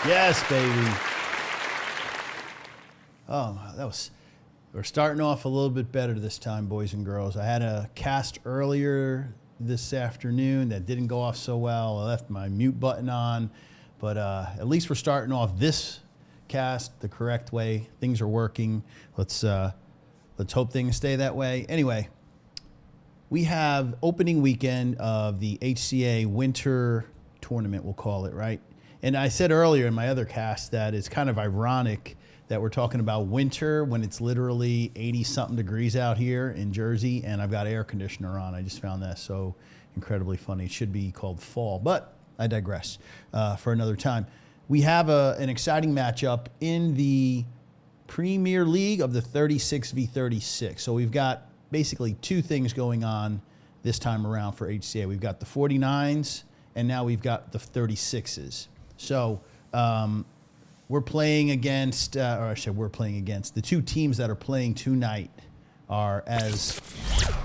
Yes, baby. Oh, we're starting off a little bit better this time, boys and girls. I had a cast earlier this afternoon that didn't go off so well. I left my mute button on, but at least we're starting off this cast the correct way. Things are working. Let's hope things stay that way. Anyway, we have opening weekend of the HCA Winter Tournament, we'll call it, right? And I said earlier in my other cast that it's kind of ironic that we're talking about winter when it's literally 80-something degrees out here in Jersey, and I've got air conditioner on. I just found that so incredibly funny. It should be called fall, but I digress for another time. We have an exciting matchup in the Premier League of the 36v36. So we've got basically two things going on this time around for HCA. We've got the 49s, and now we've got the 36s. So we're playing against, the two teams that are playing tonight are as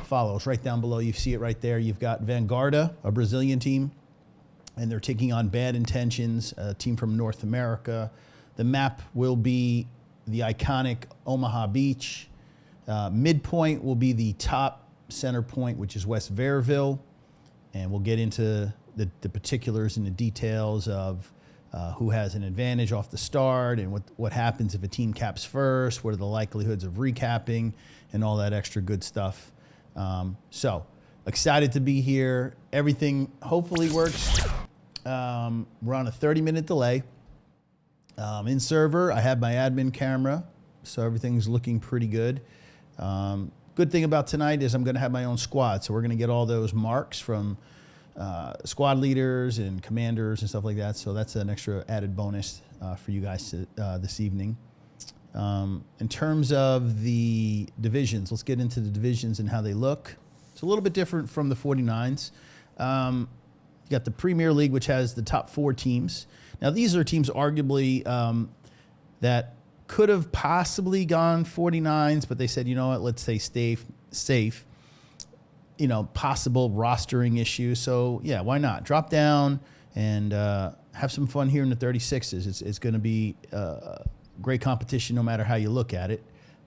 follows. Right down below, you see it right there. You've got VANGUARDA, a Brazilian team, and they're taking on Bad Intentions, a team from North America. The map will be the iconic Omaha Beach. Midpoint will be the top center point, which is West Verville. And we'll get into the particulars and the details of who has an advantage off the start and what happens if a team caps first, what are the likelihoods of recapping, and all that extra good stuff. So excited to be here. Everything hopefully works. We're on a 30-minute delay. In server, I have my admin camera, so everything's looking pretty good. Good thing about tonight is I'm going to have my own squad, so we're going to get all those marks from squad leaders and commanders and stuff like that. So that's an extra added bonus for you guys this evening. In terms of the divisions, let's get into the divisions and how they look. It's a little bit different from the 49s. You got the Premier League, which has the top 4 teams. Now, these are teams arguably that could have possibly gone 49s, but they said, you know what, let's stay safe. You know, possible rostering issues. So, yeah, why not? Drop down and have some fun here in the 36s. It's going to be great competition no matter how you look at it.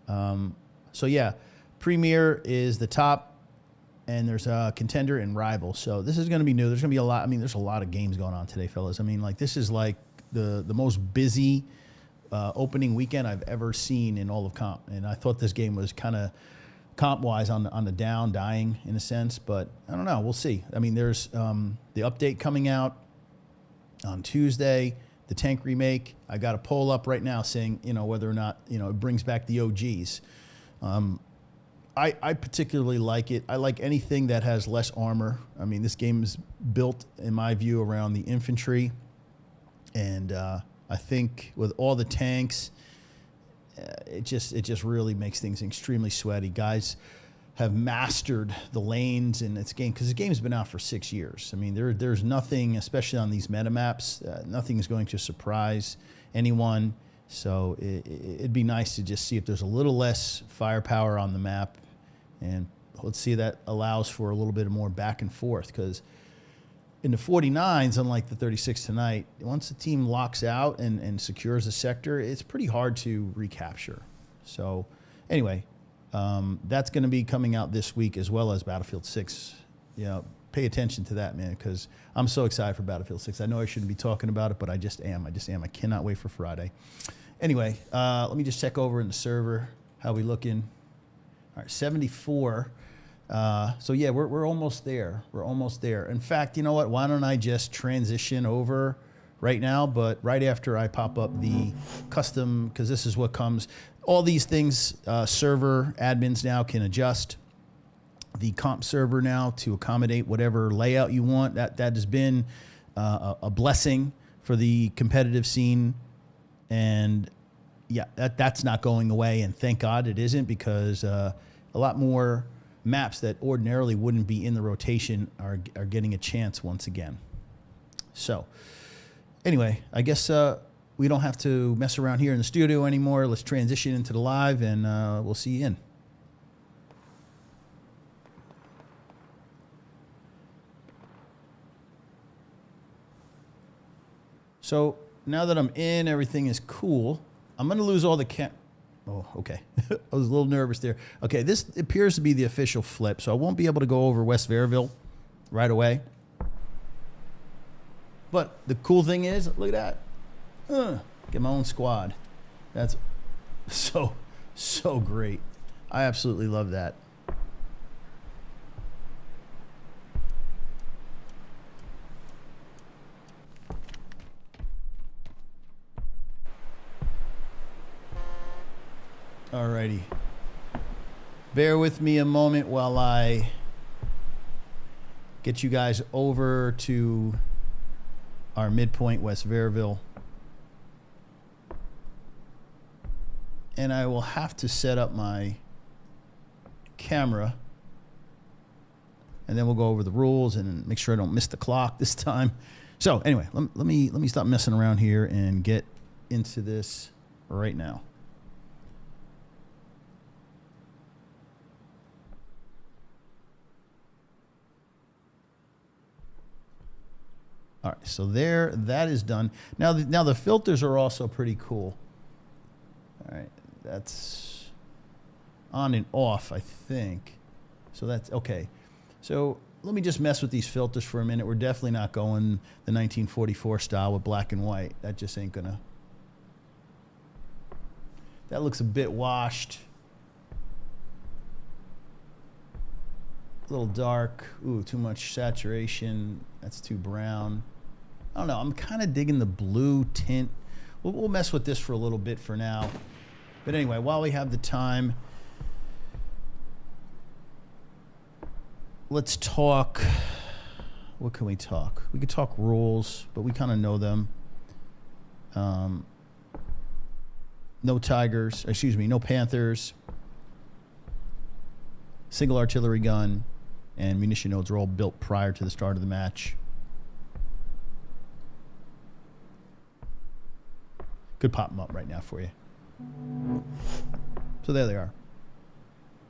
So, yeah, Premier is the top, and there's a contender and rival. So this is going to be new. There's going to be a lot. I mean, there's a lot of games going on today, fellas. I mean, like, this is like the most busy opening weekend I've ever seen in all of comp. And I thought this game was kind of comp-wise on the dying in a sense, but I don't know. We'll see. I mean, there's the update coming out on Tuesday, the tank remake. I got a poll up right now saying, you know, whether or not, you know, it brings back the OGs. I particularly like it. I like anything that has less armor. I mean, this game is built, in my view, around the infantry, and I think with all the tanks, it just really makes things extremely sweaty. Guys have mastered the lanes in this game because the game's been out for 6 years. I mean, there's nothing, especially on these meta maps, nothing is going to surprise anyone. So it'd be nice to just see if there's a little less firepower on the map, and let's see that allows for a little bit more back and forth, because in the 49s, unlike the 36 tonight, once the team locks out and secures a sector, it's pretty hard to recapture. So anyway, that's going to be coming out this week, as well as Battlefield 6. You know, pay attention to that, man, because I'm so excited for Battlefield 6. I know I shouldn't be talking about it, but I just am. I cannot wait for Friday. Anyway, let me just check over in the server how we looking. All right, 74. So yeah, we're almost there. We're almost there. In fact, you know what? Why don't I just transition over right now, but right after I pop up the custom, because this is what comes. All these things, server admins now can adjust the comp server now to accommodate whatever layout you want. That has been a blessing for the competitive scene, and yeah, that's not going away. And thank God it isn't, because a lot more maps that ordinarily wouldn't be in the rotation are getting a chance once again. So anyway, I guess we don't have to mess around here in the studio anymore. Let's transition into the live, and we'll see you in. So now that I'm in, everything is cool. I'm going to lose all the Oh, okay. I was a little nervous there. Okay, this appears to be the official flip, so I won't be able to go over West Verville right away. But the cool thing is, look at that. Get my own squad. That's so great. I absolutely love that. Alrighty. Bear with me a moment while I get you guys over to our midpoint, West Verville. And I will have to set up my camera. And then we'll go over the rules and make sure I don't miss the clock this time. So anyway, let me stop messing around here and get into this right now. All right, so there, that is done. Now the filters are also pretty cool. All right, that's on and off, I think. So that's okay. So let me just mess with these filters for a minute. We're definitely not going the 1944 style with black and white. That just ain't gonna. That looks a bit washed. A little dark. Ooh, too much saturation. That's too brown. I don't know. I'm kind of digging the blue tint. We'll mess with this for a little bit for now. But anyway, while we have the time, let's talk. What can we talk? We could talk rules, but we kind of know them. No Tigers. Excuse me. No Panthers. Single artillery gun and munition nodes are all built prior to the start of the match. Could pop them up right now for you. So there they are.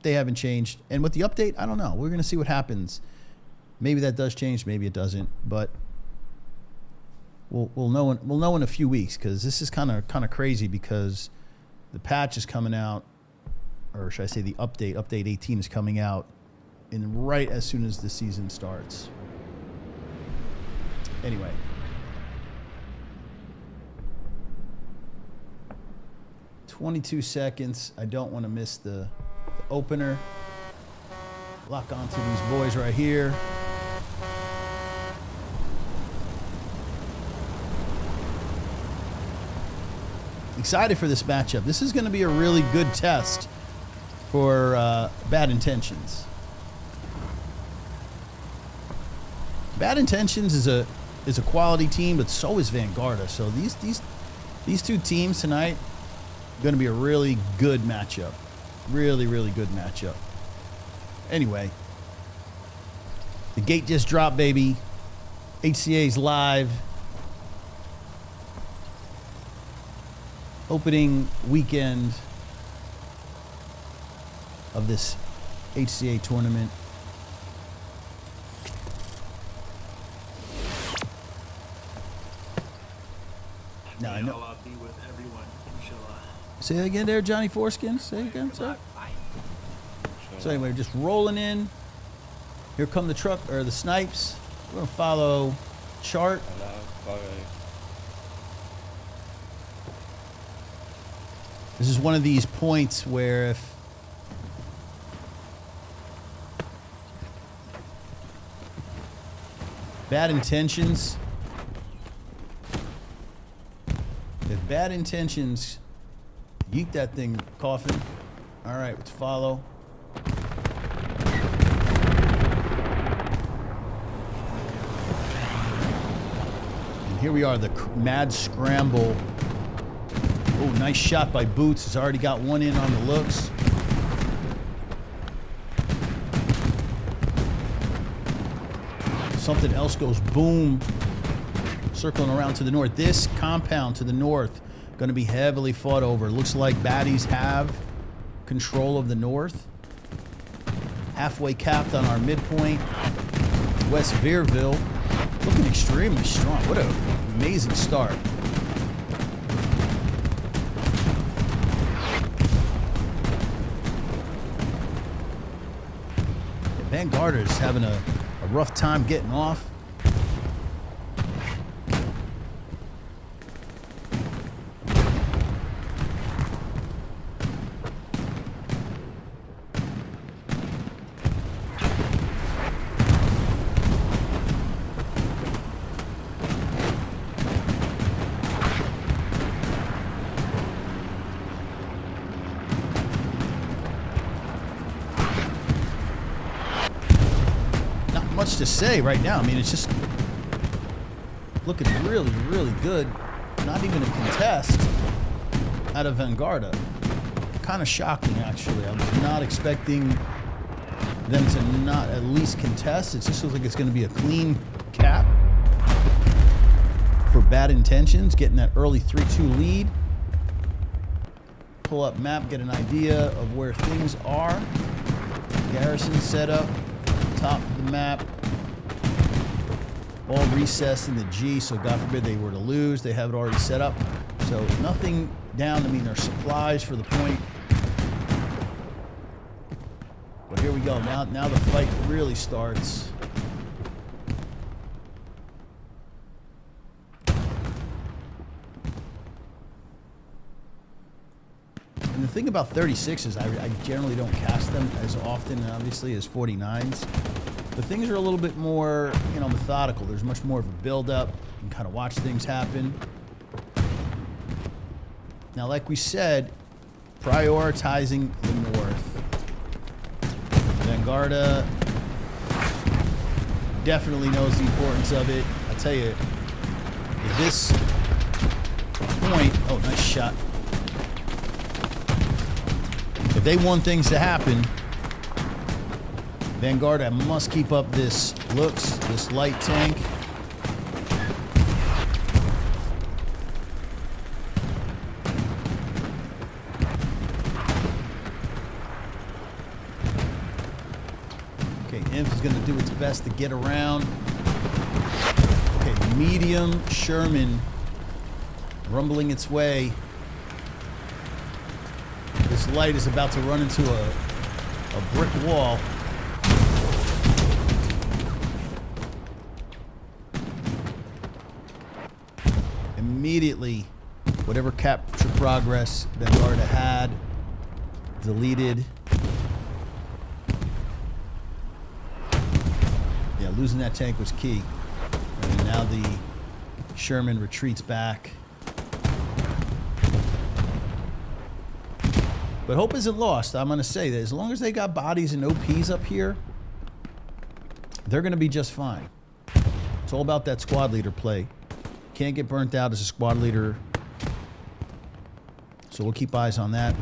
They haven't changed. And with the update, I don't know. We're going to see what happens. Maybe that does change. Maybe it doesn't. But we'll know in a few weeks, because this is kind of crazy, because the patch is coming out, or should I say the update 18 is coming out right as soon as the season starts. Anyway. "22 seconds. I don't want to miss the opener. Lock onto these boys right here. Excited for this matchup. This is going to be a really good test for Bad Intentions. Bad Intentions is a quality team, but so is VANGUARDA. So these two teams tonight are going to be a really good matchup. Really, really good matchup. Anyway, the gate just dropped, baby. HCA's live. Opening weekend of this HCA tournament. Now I know. I'll be with everyone, inshallah. Say that again there, Johnny Foreskin. Say it again, sir. So anyway, just rolling in. Here come the truck, or the snipes. We're gonna follow chart. This is one of these points where if Bad Intentions, yeet that thing, coffin. All right, let's follow. And here we are, the mad scramble. Oh, nice shot by Boots. Has already got one in on the looks. Something else goes boom. Circling around to the north. This compound to the north going to be heavily fought over. Looks like baddies have control of the north. Halfway capped on our midpoint. West Verville looking extremely strong. What an amazing start. VANGUARDA is having a rough time getting off. Much to say right now. I mean, it's just looking really, really good. Not even a contest out of VANGUARDA. Kind of shocking, actually. I was not expecting them to not at least contest. It just looks like it's going to be a clean cap for Bad Intentions, getting that early 3-2 lead. Pull up map, get an idea of where things are. Garrison setup. Top of the map, all recessed in the G, so God forbid they were to lose, they have it already set up. So nothing down. I mean, there's supplies for the point. But here we go. Now the fight really starts. And the thing about 36s, I generally don't cast them as often, obviously, as 49s. But things are a little bit more, methodical. There's much more of a build-up. You can kind of watch things happen. Now, like we said, prioritizing the north. VANGUARDA definitely knows the importance of it. I tell you, at this point, oh, nice shot. If they want things to happen, VANGUARDA must keep up this looks, this light tank. Okay, Inf is going to do its best to get around. Okay, medium Sherman rumbling its way. This light is about to run into a brick wall. Immediately, whatever capture progress VANGUARDA had, deleted. Yeah, losing that tank was key. And now the Sherman retreats back. But hope isn't lost. I'm going to say that as long as they got bodies and OPs up here, they're going to be just fine. It's all about that squad leader play. Can't get burnt out as a squad leader. So we'll keep eyes on that.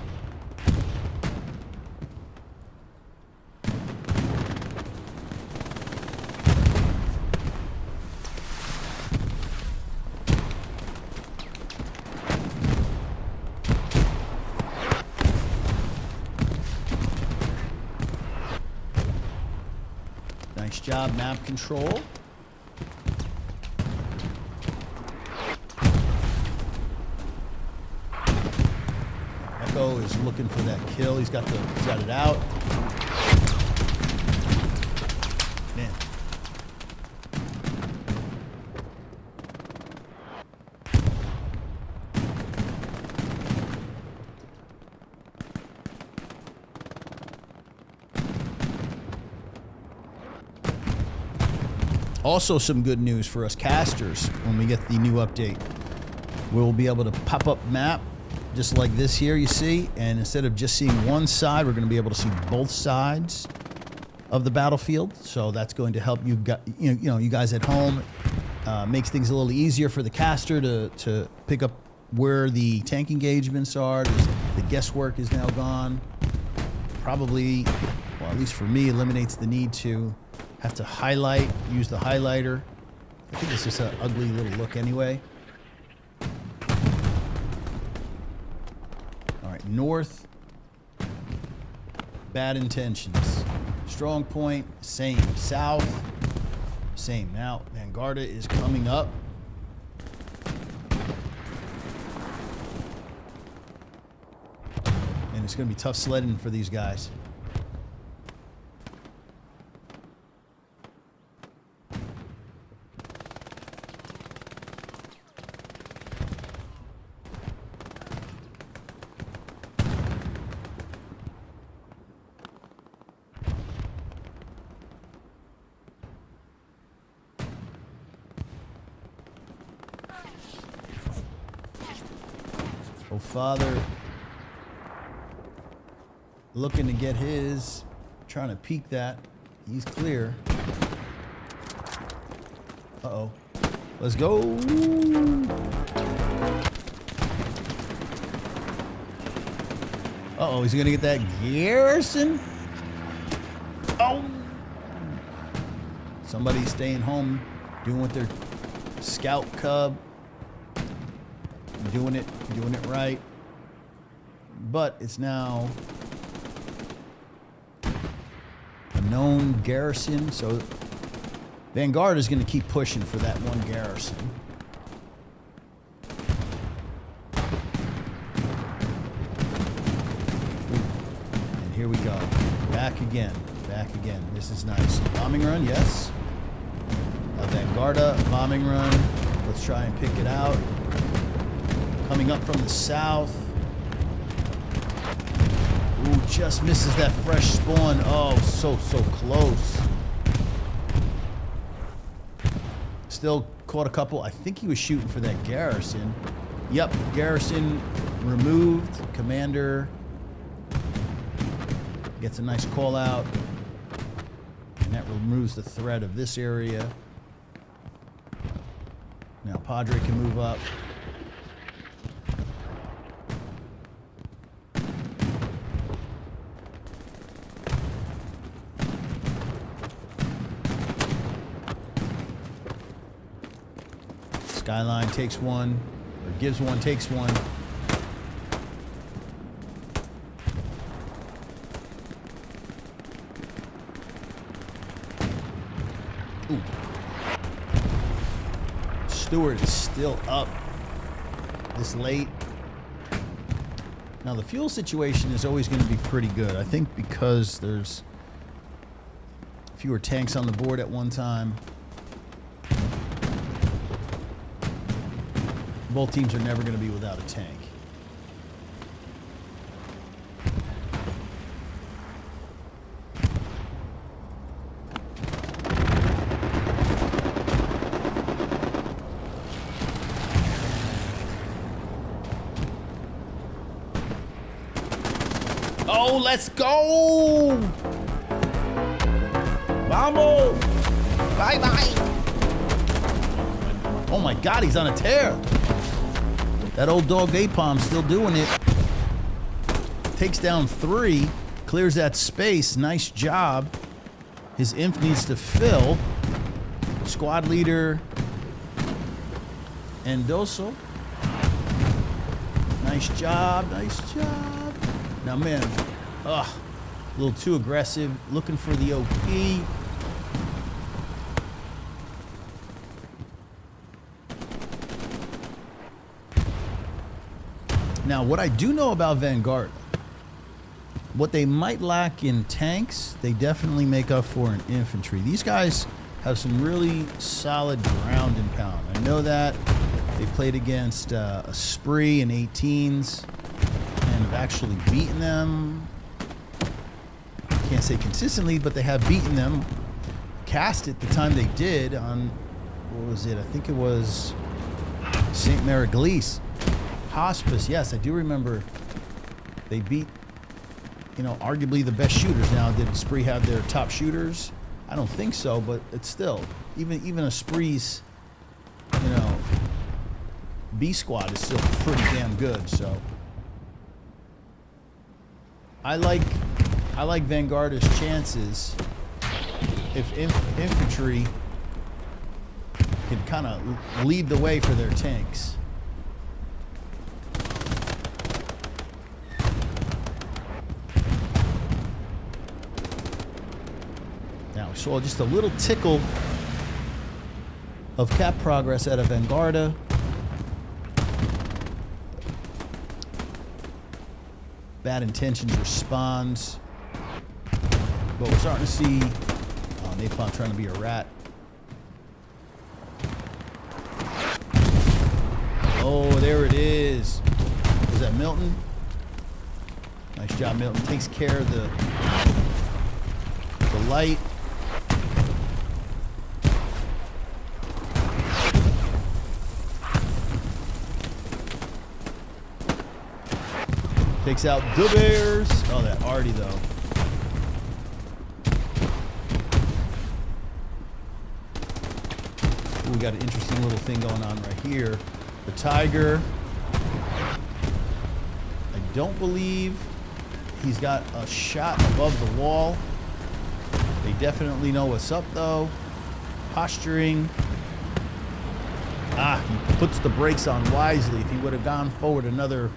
Nice job, map control. Echo is looking for that kill. He's got it out. Man. Also, some good news for us casters when we get the new update. We'll be able to pop up map just like this here, you see, and instead of just seeing one side, we're going to be able to see both sides of the battlefield. So that's going to help you guys at home. Makes things a little easier for the caster to pick up where the tank engagements are. The guesswork is now gone. Probably, well, at least for me, eliminates the need to have to highlight, use the highlighter. I think it's just an ugly little look anyway. All right, north, Bad Intentions. Strong point, same. South, same. Now, VANGUARDA is coming up. And it's going to be tough sledding for these guys. Oh, father. Looking to get his. Trying to peek that. He's clear. Uh-oh. Let's go. Uh-oh, is he gonna get that Garrison? Oh! Somebody's staying home, doing what their scout cub. Doing it right. But it's now a known garrison, so VANGUARDA is going to keep pushing for that one garrison. And here we go. Back again. Back again. This is nice. Bombing run, yes. VANGUARDA, bombing run. Let's try and pick it out. Coming up from the south. Ooh, just misses that fresh spawn. Oh, so close. Still caught a couple. I think he was shooting for that garrison. Yep, garrison removed. Commander gets a nice call out. And that removes the threat of this area. Now Padre can move up. Skyline takes one, or gives one, takes one. Ooh. Stewart is still up this late. Now the fuel situation is always going to be pretty good. I think because there's fewer tanks on the board at one time. Both teams are never going to be without a tank. Oh, let's go! Vamos! Bye-bye! Oh my God, he's on a tear! That old dog Apom's still doing it. Takes down 3. Clears that space. Nice job. His inf needs to fill. Squad leader Endoso. Nice job. Nice job. Now, man. A little too aggressive. Looking for the OP. Now, what I do know about VANGUARDA, what they might lack in tanks, they definitely make up for in infantry. These guys have some really solid ground and pound. I know that. They played against a Spree in 18s and have actually beaten them. Can't say consistently, but they have beaten them. Cast it the time they did on, what was it? I think it was St. Mary-Glise. Hospice, yes, I do remember they beat, you know, arguably the best shooters. Now, did Spree have their top shooters? I don't think so, but it's still, even a Spree's, you know, B squad is still pretty damn good. So I like VANGUARDA's chances if infantry can kind of lead the way for their tanks. Now, we saw just a little tickle of cap progress out of VANGUARDA. Bad Intentions responds. But we're starting to see Napalm trying to be a rat. Oh, there it is. Was that Milton? Nice job, Milton. Takes care of the light. Takes out the Bears. Oh, that Artie, though. Ooh, we got an interesting little thing going on right here. The Tiger. I don't believe he's got a shot above the wall. They definitely know what's up, though. Posturing. Ah, he puts the brakes on wisely. If he would have gone forward another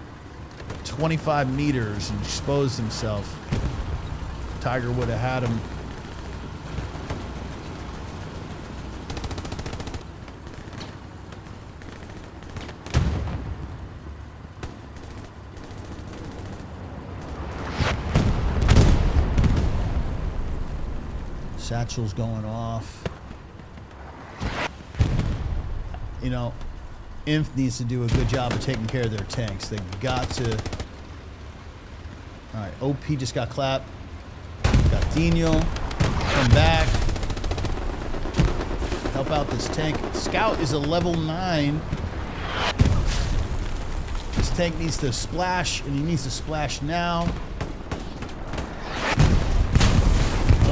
25 meters and exposed himself, Tiger would have had him. Satchel's going off. You know, Inf needs to do a good job of taking care of their tanks. They got to. All right, OP just got clapped. Got Dino. Come back. Help out this tank. Scout is a level 9. This tank needs to splash, and he needs to splash now.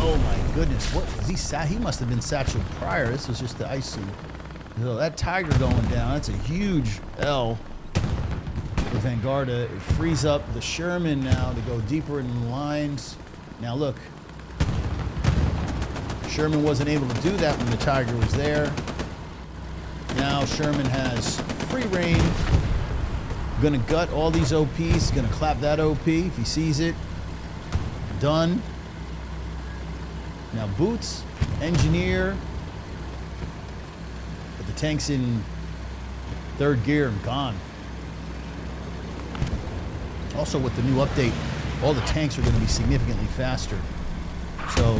Oh my goodness, what was he? He must have been satchel prior. This was just the icing. So that Tiger going down, that's a huge L for VANGUARDA. It frees up the Sherman now to go deeper in the lines. Now look, Sherman wasn't able to do that when the Tiger was there. Now Sherman has free reign. Gonna gut all these OPs, gonna clap that OP if he sees it. Done. Now Boots, Engineer. But the tank's in 3rd gear and gone. Also with the new update, all the tanks are going to be significantly faster. So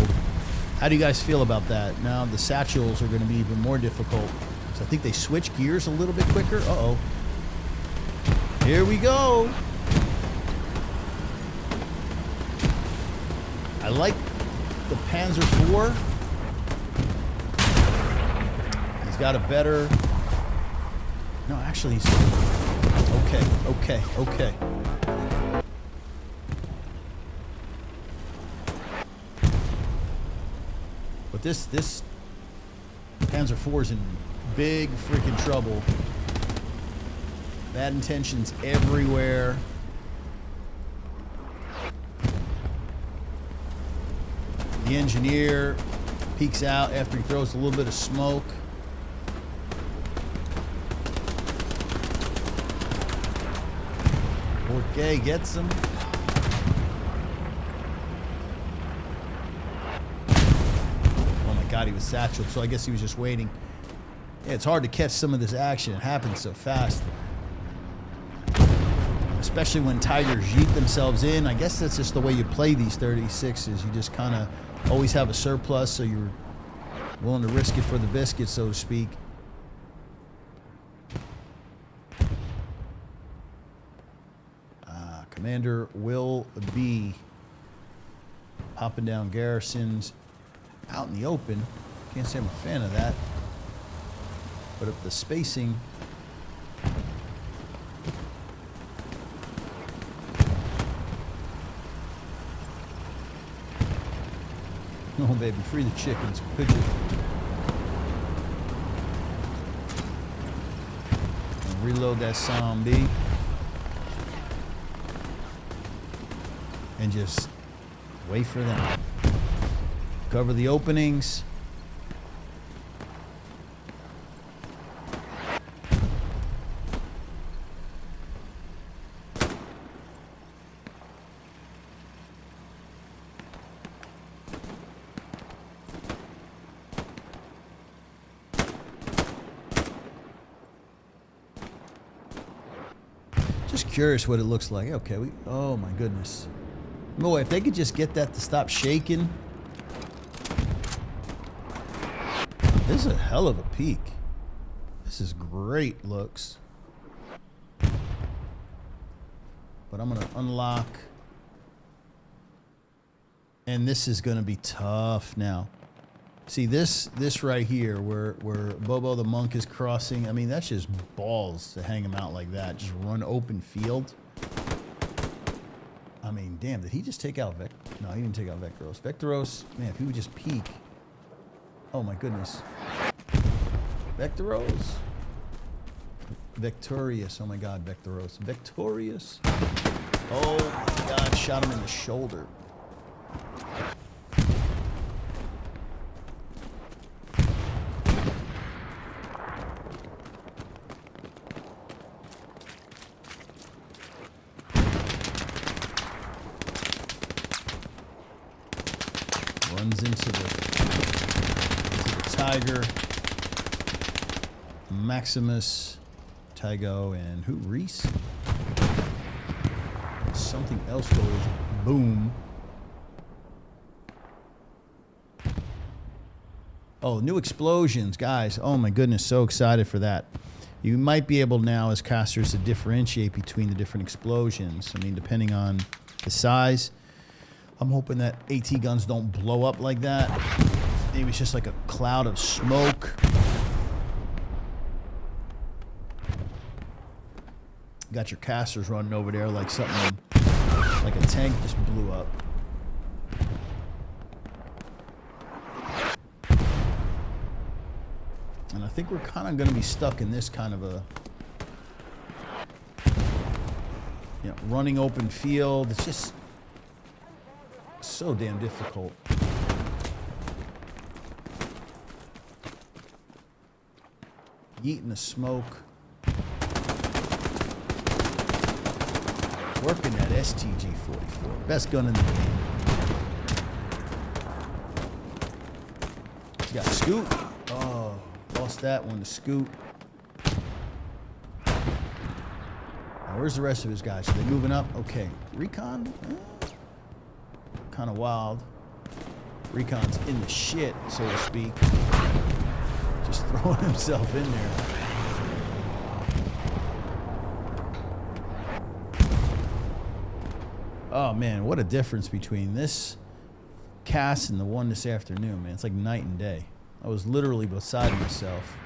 how do you guys feel about that? Now the satchels are going to be even more difficult. So I think they switch gears a little bit quicker. Uh-oh. Here we go. I like the Panzer IV. He's got a better... No, actually, he's... Okay. But this Panzer IV is in big freaking trouble. Bad intentions everywhere. The Engineer peeks out after he throws a little bit of smoke. Porquet gets him. Oh my God, he was satcheled, so I guess he was just waiting. Yeah, it's hard to catch some of this action. It happens so fast. Especially when Tigers yeet themselves in. I guess that's just the way you play these 36s. You just kind of always have a surplus, so you're willing to risk it for the biscuit, so to speak. Commander Will B. popping down garrisons out in the open. Can't say I'm a fan of that. But if the spacing... Oh, baby, free the chickens. Pigeon. Reload that zombie. And just wait for them. Cover the openings. Just curious what it looks like. Okay, oh my goodness. Boy, if they could just get that to stop shaking. This is a hell of a peak. This is great looks. But I'm gonna unlock. And this is gonna be tough now. See this right here where Bobo the monk is crossing. I mean, that's just balls to hang him out like that. Just run open field. I mean, damn, did he just take out No, he didn't take out Vectoros. Vectoros, man, if he would just peek. Oh my goodness. Vectoros. Victorious. Oh my god, Vectoros. Victorious. Oh my god, shot him in the shoulder. Runs into the Tiger, Maximus, Tygo, and who? Reese? Something else goes boom. Oh, new explosions, guys. Oh my goodness, so excited for that. You might be able now as casters to differentiate between the different explosions. I mean, depending on the size. I'm hoping that AT guns don't blow up like that. Maybe it's just like a cloud of smoke. Got your casters running over there like something, like a tank just blew up. And I think we're kind of going to be stuck in this kind of a, you know, running open field. It's just so damn difficult. Yeeting the smoke. Working that STG-44. Best gun in the game. You got Scoot. Oh, lost that one to Scoot. Now, where's the rest of his guys? Are they moving up? Okay. Recon? Kind of wild. Recon's in the shit, so to speak. Just throwing himself in there. Oh man, what a difference between this cast and the one this afternoon, man. It's like night and day. I was literally beside myself.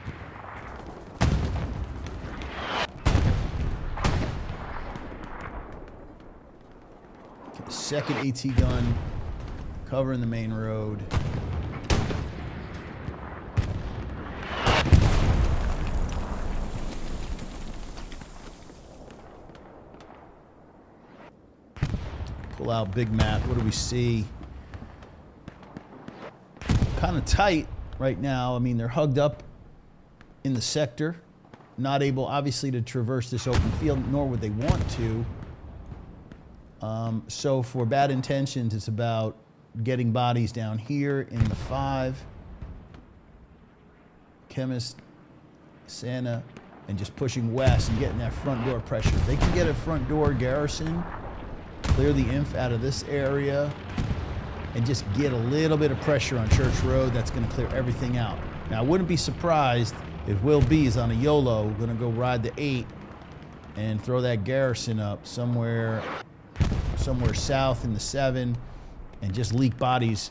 Okay, second AT gun covering the main road. Pull out big map. What do we see? Kind of tight right now. I mean, they're hugged up in the sector. Not able, obviously, to traverse this open field, nor would they want to. So for bad intentions, it's about getting bodies down here in the 5. Chemist, Santa, and just pushing west and getting that front door pressure. If they can get a front door garrison, clear the inf out of this area, and just get a little bit of pressure on Church Road, that's going to clear everything out. Now, I wouldn't be surprised if Will B is on a YOLO, going to go ride the 8 and throw that garrison up somewhere south in the 7 and just leak bodies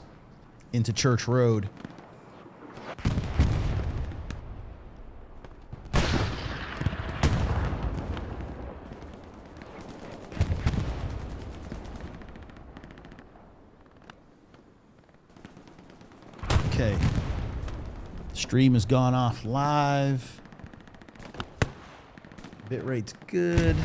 into Church Road. Okay. Stream has gone off live. Bitrate's good.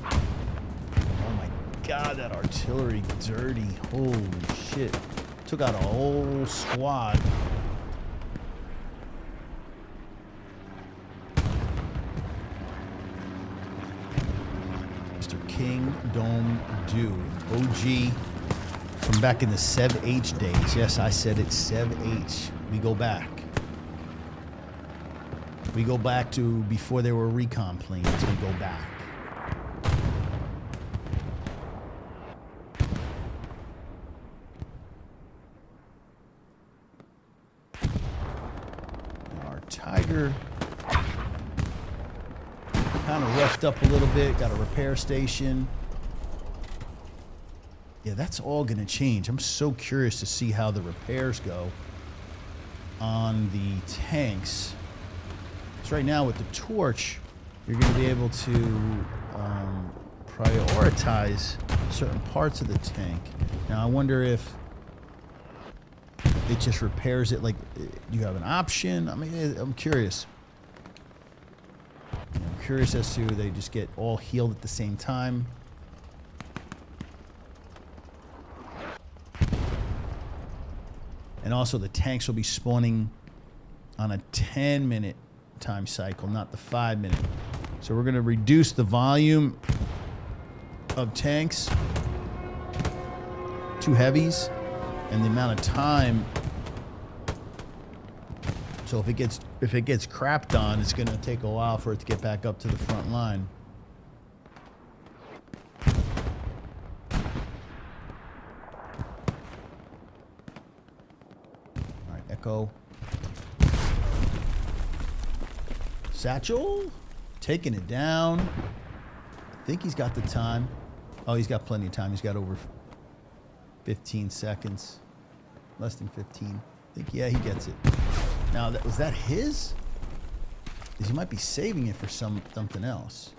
Oh my god, that artillery dirty. Holy shit. Took out a whole squad. King Dome Do, OG from back in the Sev-H days. Yes, I said it, Sev-H. We go back. We go back to before there were recon planes. We go back. Our Tiger kind of roughed up a little bit, got a repair station. Yeah, that's all going to change. I'm so curious to see how the repairs go on the tanks. So right now with the torch, you're going to be able to prioritize certain parts of the tank. Now, I wonder if it just repairs it. Like, do you have an option? I mean, I'm curious. I'm curious as to they just get all healed at the same time. And also the tanks will be spawning on a 10-minute time cycle, not the 5-minute. So we're going to reduce the volume of tanks, 2 heavies, and the amount of time. So if it gets crapped on, it's going to take a while for it to get back up to the front line. All right, Echo. Satchel, taking it down. I think he's got the time. Oh, he's got plenty of time. He's got over 15 seconds. Less than 15. I think, yeah, he gets it. Now, was that his? Because he might be saving it for something else.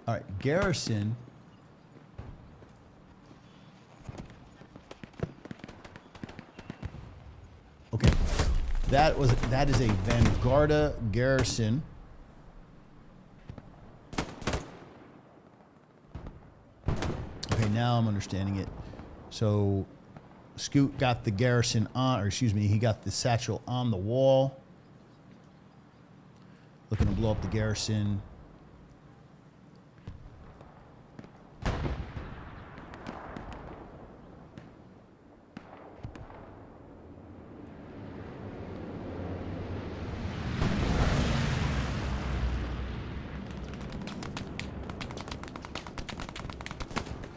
All right, Garrison. Okay. That is a VANGUARDA Garrison. Okay, now I'm understanding it. So Scoot got the Garrison on, or excuse me, he got the satchel on the wall. Looking to blow up the Garrison.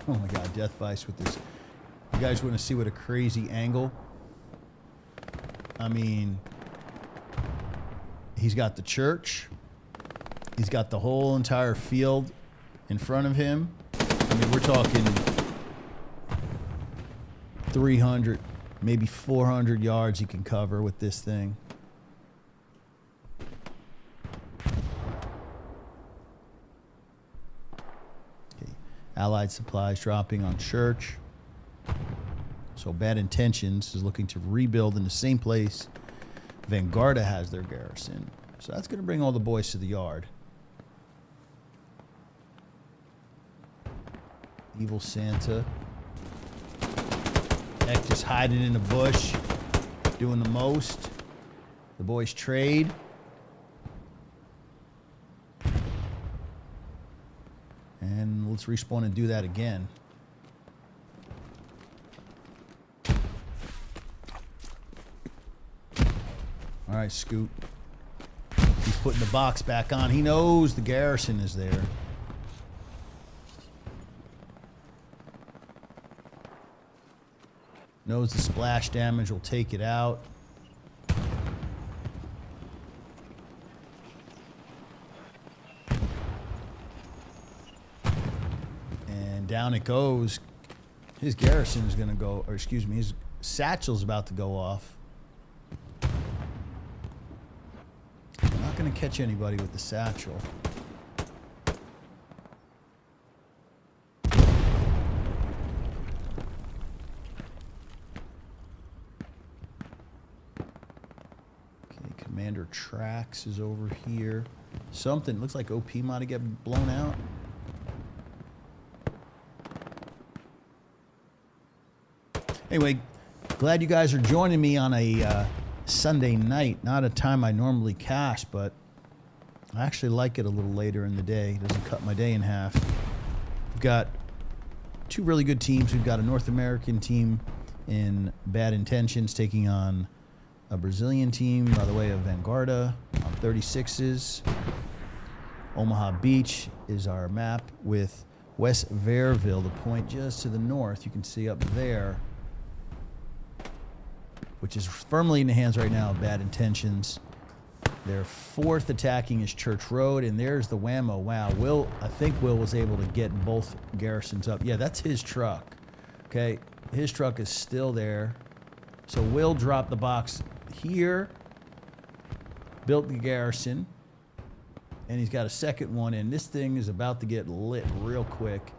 Oh my God, Death Vice with this. You guys want to see what a crazy angle? I mean, he's got the church. He's got the whole entire field in front of him. I mean, we're talking 300, maybe 400 yards he can cover with this thing. Allied supplies dropping on church. So Bad Intentions is looking to rebuild in the same place VANGUARDA has their garrison. So that's going to bring all the boys to the yard. Evil Santa. Heck, just hiding in the bush, doing the most. The boys trade. And let's respawn and do that again. All right, Scoot. He's putting the box back on. He knows the garrison is there. Knows the splash damage will take it out. Down it goes. His garrison is going to go, or excuse me, his satchel's about to go off. I'm not going to catch anybody with the satchel. Okay, Commander Trax is over here. Something looks like OP might have get blown out. Anyway, glad you guys are joining me on a Sunday night. Not a time I normally cache, but I actually like it a little later in the day. It doesn't cut my day in half. We've got 2 really good teams. We've got a North American team in Bad Intentions taking on a Brazilian team by the way of VANGUARDA on 36s. Omaha Beach is our map with West Verville, the point just to the north. You can see up there, which is firmly in the hands right now of Bad Intentions. Their 4th attacking is Church Road, and there's the whammo. Wow, I think Will was able to get both garrisons up. Yeah, that's his truck. Okay, his truck is still there. So Will dropped the box here, built the garrison, And he's got a second one in. This thing is about to get lit real quick.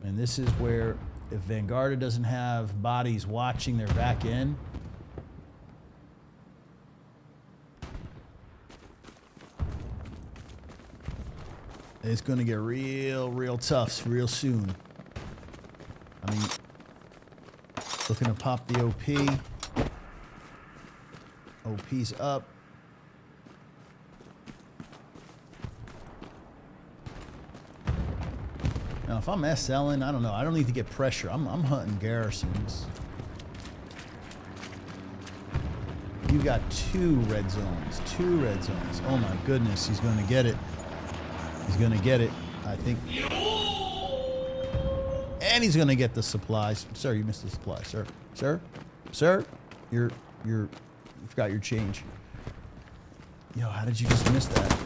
And this is where, if Vanguarda doesn't have bodies watching their back end, it's going to get real tough real soon. I mean, looking to pop the OP. OP's up. Now, if I'm SLing, I don't know. I don't need to get pressure. I'm hunting garrisons. You've got 2 red zones. 2 red zones. Oh my goodness, he's going to get it. He's going to get it, I think. And he's going to get the supplies. Sir, you missed the supplies, sir. Sir, you forgot your change. Yo, how did you just miss that?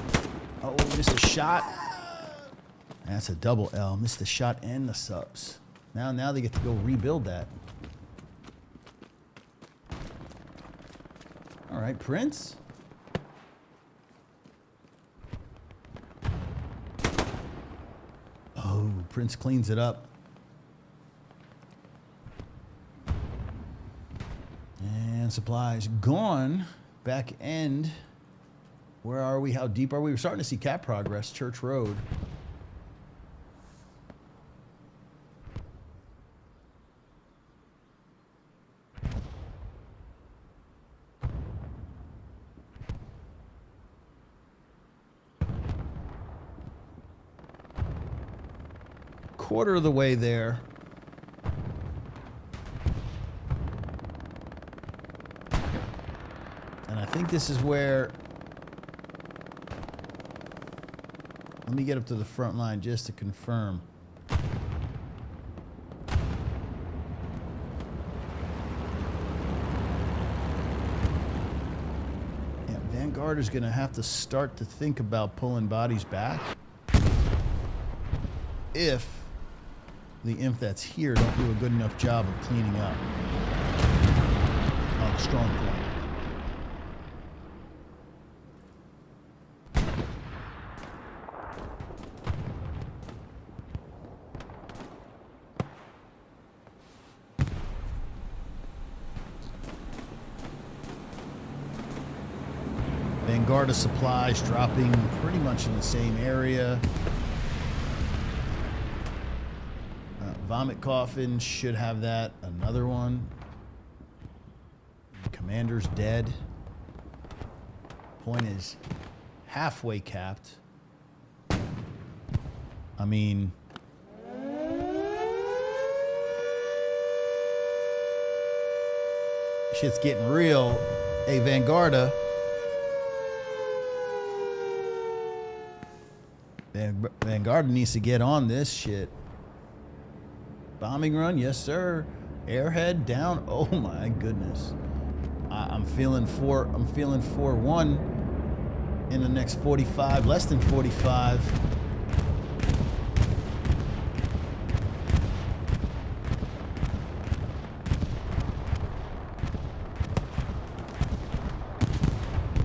Oh, missed a shot. That's a double L. Missed the shot and the subs. Now they get to go rebuild that. All right, Prince. Oh, Prince cleans it up. And supplies gone. Back end. Where are we? How deep are we? We're starting to see cap progress. Church Road. Quarter of the way there. And I think this is where... Let me get up to the front line just to confirm. Yeah, Vanguarda's going to have to start to think about pulling bodies back. If the imp that's here don't do a good enough job of cleaning up on the strong point. Vanguarda supplies dropping pretty much in the same area. Vomit Coffin should have that. Another one. Commander's dead. Point is halfway capped. I mean... Shit's getting real. Hey, Vanguarda. Vanguarda needs to get on this shit. Bombing run, yes sir. Airhead down. Oh my goodness. I'm feeling 4-1 in the next 45, less than 45.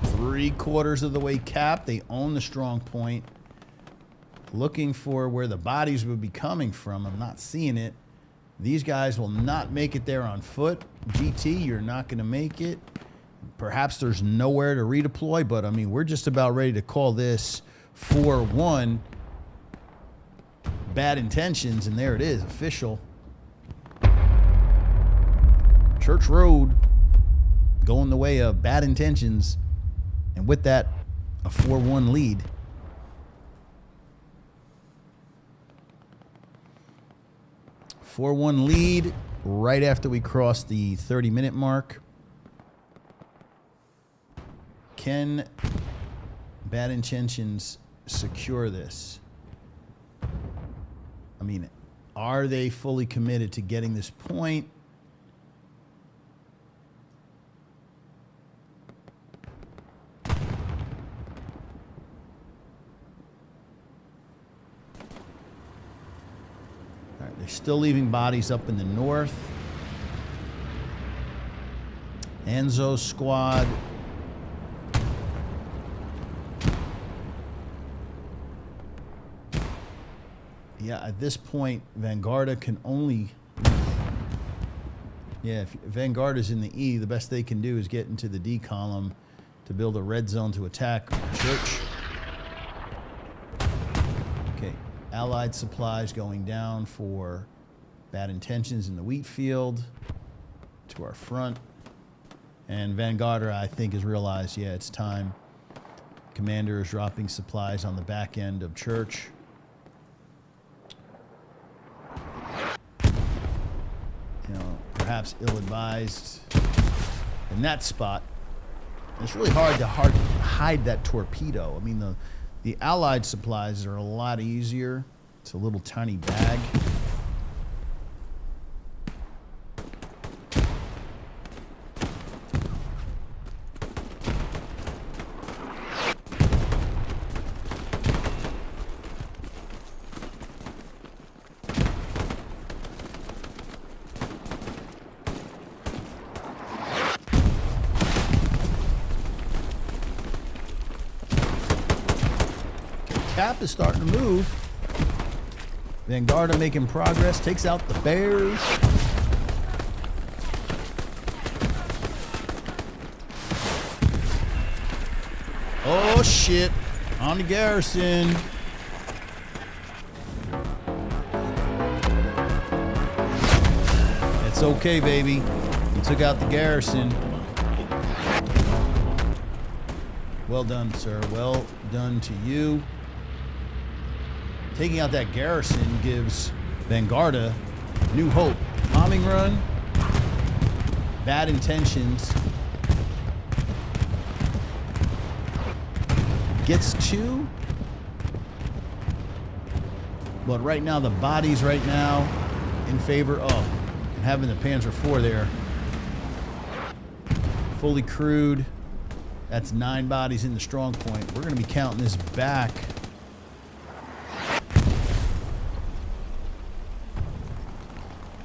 Three-quarters of the way capped. They own the strong point. Looking for where the bodies would be coming from. I'm not seeing it. These guys will not make it there on foot. GT, you're not going to make it. Perhaps there's nowhere to redeploy, but I mean, we're just about ready to call this 4-1. Bad intentions, and there it is, official. Church Road going the way of bad intentions, and with that, a 4-1 lead. Four-one lead right after we cross the 30-minute mark. Can Bad Intentions secure this? I mean, are they fully committed to getting this point? They're still leaving bodies up in the north. Enzo's squad Yeah, at this point, VANGUARDA can only... Yeah, if VANGUARDA's in the E, the best they can do is get into the D column to build a red zone to attack Church. Okay, Allied supplies going down for bad intentions in the wheat field to our front. And VANGUARDA, I think, has realized, yeah, it's time. Commander is dropping supplies on the back end of Church. You know, perhaps ill-advised in that spot. It's really hard to hide that torpedo. I mean, the Allied supplies are a lot easier. It's a little tiny bag. Cap is starting to move. VANGUARDA making progress, takes out the bears. Oh shit, on the garrison. It's okay, baby. You took out the garrison. Well done, sir. Well done to you. Taking out that garrison gives VANGUARDA new hope. Bombing run, bad intentions. Gets two. But right now, the bodies right now in favor of having the Panzer IV there. Fully crewed. That's 9 bodies in the strong point. We're going to be counting this back.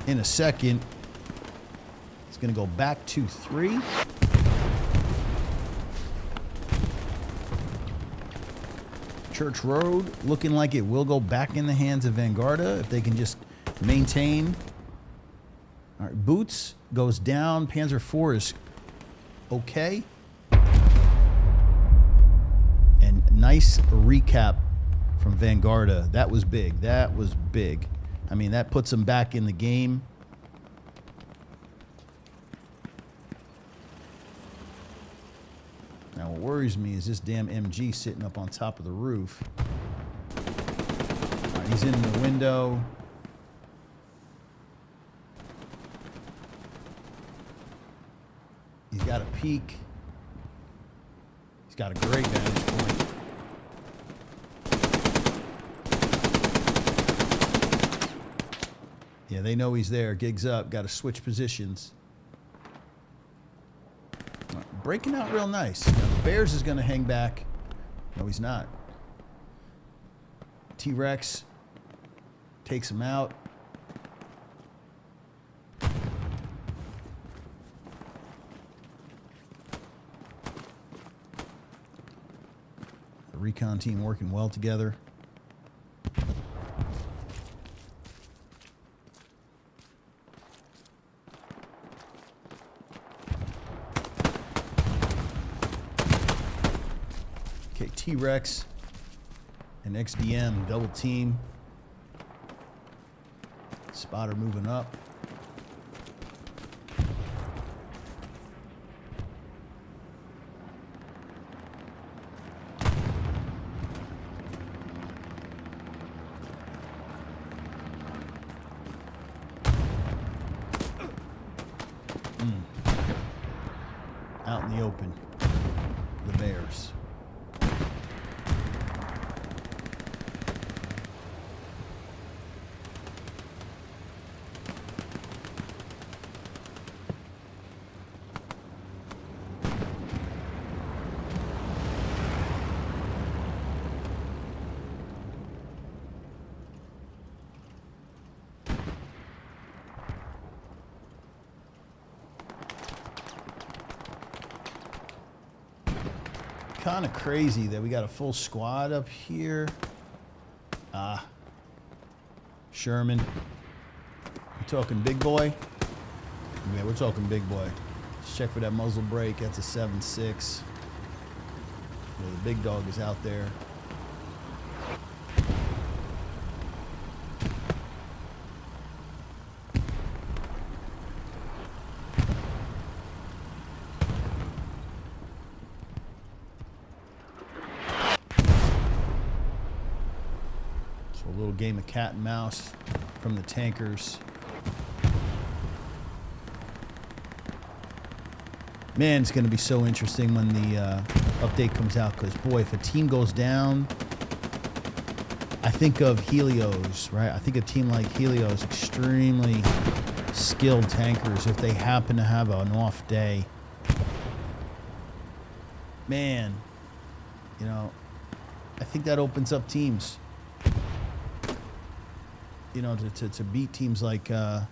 In a second. It's going to go back to 3. Church Road looking like it will go back in the hands of VANGUARDA if they can just maintain. All right, Boots goes down. Panzer IV is okay. And nice recap from VANGUARDA. That was big. That was big. I mean, that puts them back in the game. Now, what worries me is this damn MG sitting up on top of the roof. All right, he's in the window. He's got a peek. He's got a great vantage point. Yeah, they know he's there. Gigs up. Got to switch positions. Right, breaking out real nice. Now, the Bears is going to hang back. No, he's not. T-Rex takes him out. The recon team working well together. Okay, T-Rex and XDM double team. Spotter moving up. Out in the open, the Bears. Kind of crazy that we got a full squad up here. Sherman. You talking big boy? Yeah, we're talking big boy. Let's check for that muzzle brake. That's a 7.6. Yeah, the big dog is out there. So a little game of cat and mouse from the tankers. Man, it's going to be so interesting when the update comes out, because, boy, if a team goes down, I think of Helios, right? I think a team like Helios, extremely skilled tankers, if they happen to have an off day. Man, you know, I think that opens up teams, you know, to beat teams like that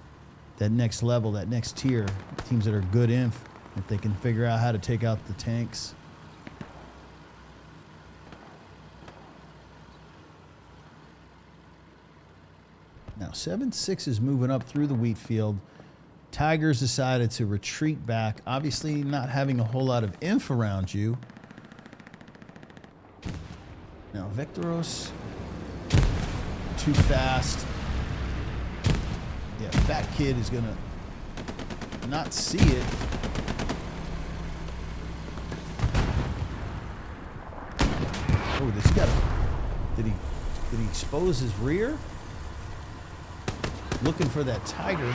next level, that next tier, teams that are good inf. If they can figure out how to take out the tanks. Now, 7.6 is moving up through the wheat field. Tigers decided to retreat back, obviously not having a whole lot of inf around you. Now, Vectoros, too fast. Yeah, Fat Kid is going to not see it. Oh, this guy, did he expose his rear? Looking for that tiger.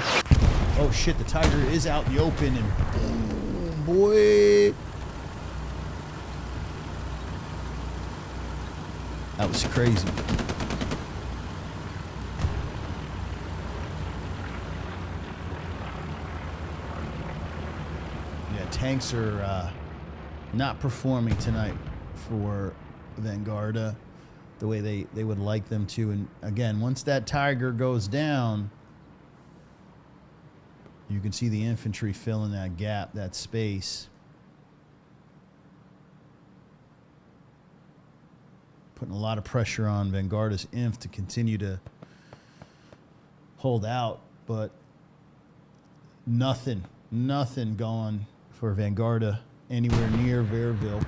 Oh shit, the tiger is out in the open, and boom, boy. That was crazy. Yeah, tanks are not performing tonight for VANGUARDA the way they would like them to. And again, once that tiger goes down, you can see the infantry filling that gap, that space. Putting a lot of pressure on VANGUARDA's inf to continue to hold out, but nothing going for VANGUARDA anywhere near Verville.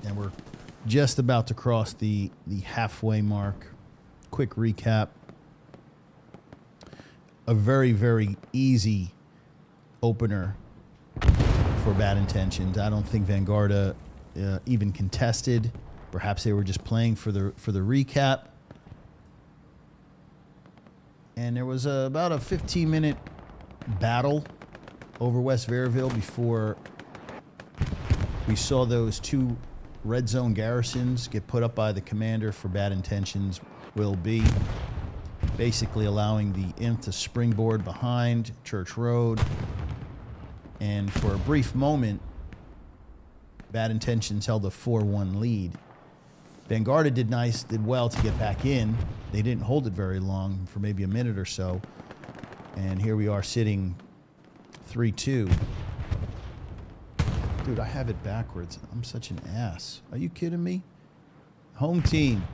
And we're just about to cross the halfway mark. Quick recap. A very, very easy opener for Bad Intentions. I don't think VANGUARDA even contested. Perhaps they were just playing for the recap. And there was about a 15-minute battle over West Verville before we saw those two red zone garrisons get put up by the commander for Bad Intentions, Will B, basically allowing the inf to springboard behind Church Road. And for a brief moment, Bad Intentions held a 4-1 lead. VANGUARDA did well to get back in. They didn't hold it very long, for maybe a minute or so. And here we are sitting 3-2. Dude, I have it backwards. I'm such an ass. Are you kidding me? Home team.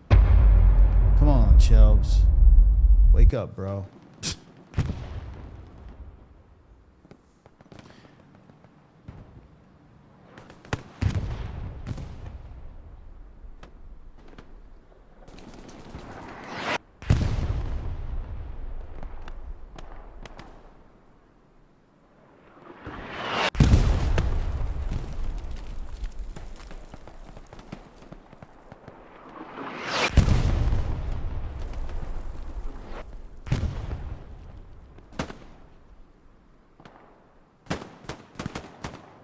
Come on, Chelbs. Wake up, bro.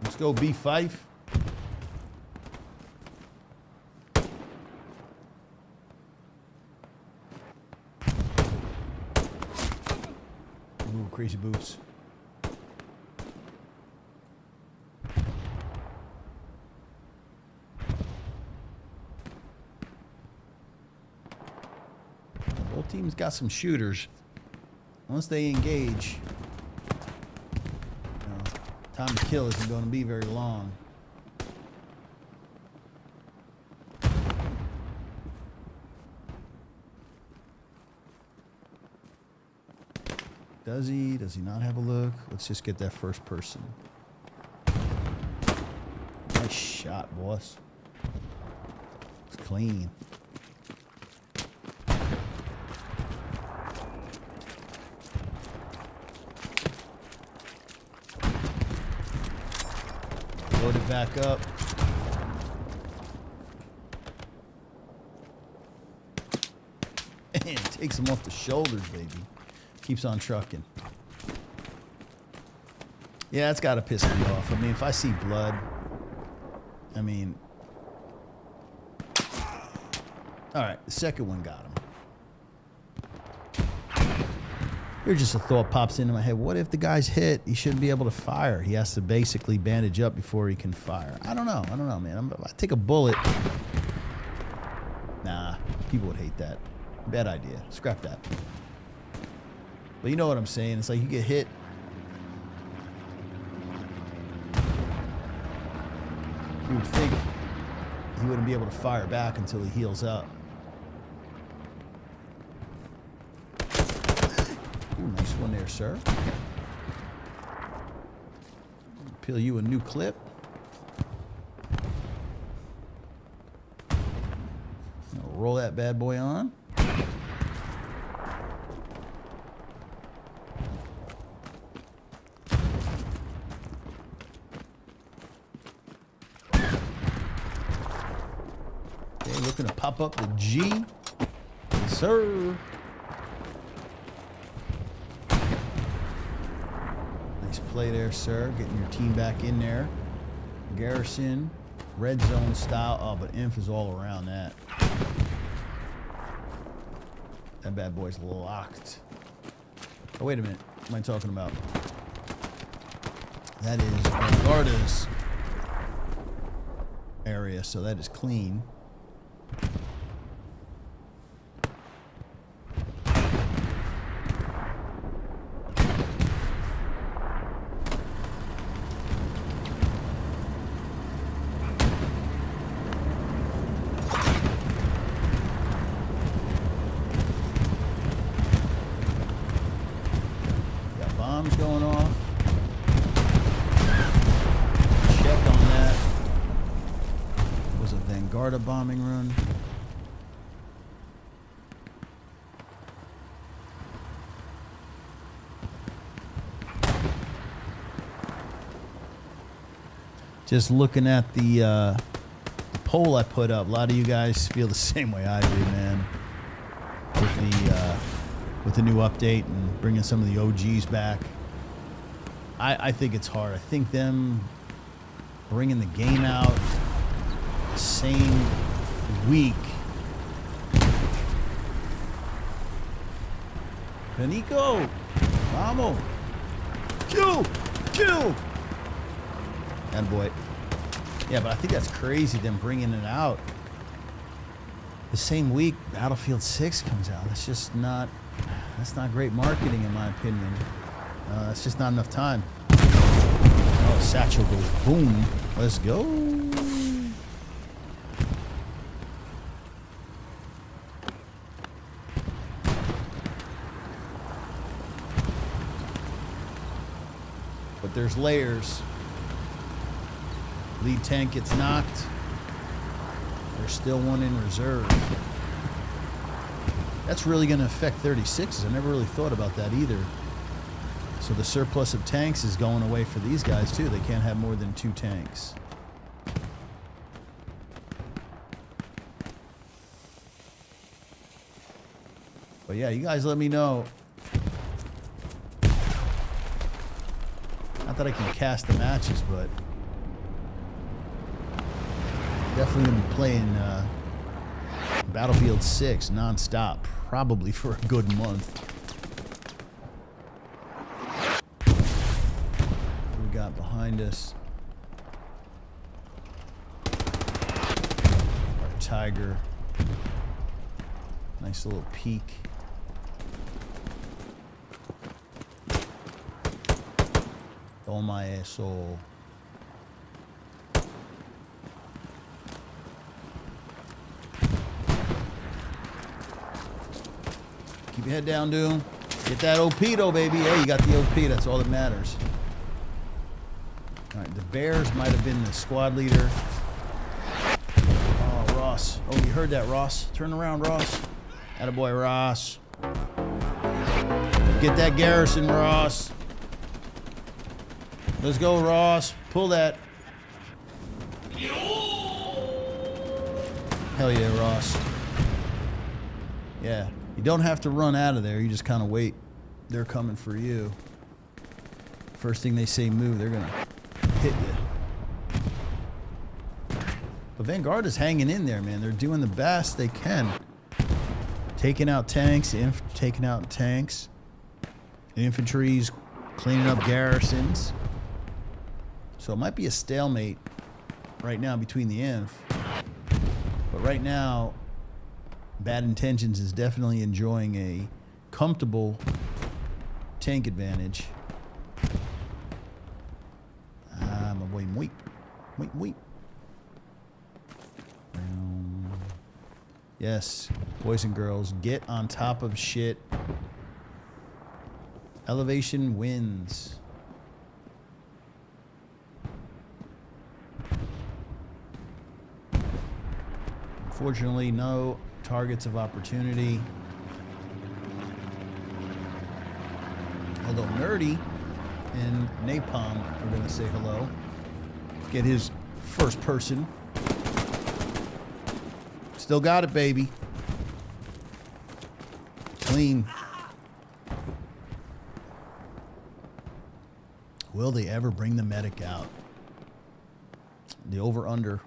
Let's go, B5. Ooh, crazy boots. Both teams got some shooters. Once they engage, time to kill isn't going to be very long. Does he? Does he not have a look? Let's just get that first person. Nice shot, boss. It's clean. Load it back up. And takes him off the shoulders, baby. Keeps on trucking. Yeah, it's got to piss me off. I mean, if I see blood, I mean... All right, the second one got him. Here's just a thought pops into my head. What if the guy's hit? He shouldn't be able to fire. He has to basically bandage up before he can fire. I don't know. I don't know, man. I take a bullet. Nah, people would hate that. Bad idea. Scrap that. But you know what I'm saying. It's like you get hit. You would think he wouldn't be able to fire back until he heals up. Ooh, nice one there, sir. Peel you a new clip. Now roll that bad boy on. Okay, looking to pop up the G. Yes, sir. Play there, sir. Getting your team back in there. Garrison, red zone style. Oh, but inf is all around that. That bad boy's locked. Oh, wait a minute. What am I talking about? That is VANGUARDA's area, so that is clean. Bombs going off. Check on that. It was a VANGUARDA bombing run. Just looking at the poll I put up, a lot of you guys feel the same way I do, man. With the new update and bringing some of the OGs back. I think it's hard. I think them bringing the game out the same week. Panico! Vamos! Kill! Kill! Attaboy. Yeah, but I think that's crazy, them bringing it out the same week Battlefield 6 comes out. That's just not... That's not great marketing, in my opinion. That's just not enough time. Oh, Satchel goes boom. Let's go. But there's layers. Lead tank gets knocked. There's still one in reserve. That's really going to affect 36s. I never really thought about that either. So the surplus of tanks is going away for these guys too. They can't have more than 2 tanks. But yeah, you guys let me know. Not that I can cast the matches, but definitely going to be playing Battlefield 6 non-stop, probably for a good month. What we got behind us? Our Tiger. Nice little peek. Toma eso. Keep your head down, Doom. Get that OP though, baby. Yeah, you got the OP. That's all that matters. All right, the Bears might have been the squad leader. Oh, Ross. Oh, you heard that, Ross. Turn around, Ross. Attaboy, Ross. Get that Garrison, Ross. Let's go, Ross. Pull that. Hell yeah, Ross. Yeah. You don't have to run out of there. You just kind of wait. They're coming for you. First thing they say move, they're going to hit you. But Vanguarda's hanging in there, man. They're doing the best they can. Taking out tanks, taking out tanks. Infantry's cleaning up garrisons. So it might be a stalemate right now between the inf. But right now, Bad Intentions is definitely enjoying a comfortable tank advantage. My boy, wait. Yes, boys and girls, get on top of shit. Elevation wins. Unfortunately, no targets of opportunity. Although Nerdy and Napalm are going to say hello. Get his first person. Still got it, baby. Clean. Will they ever bring the medic out? The over-under.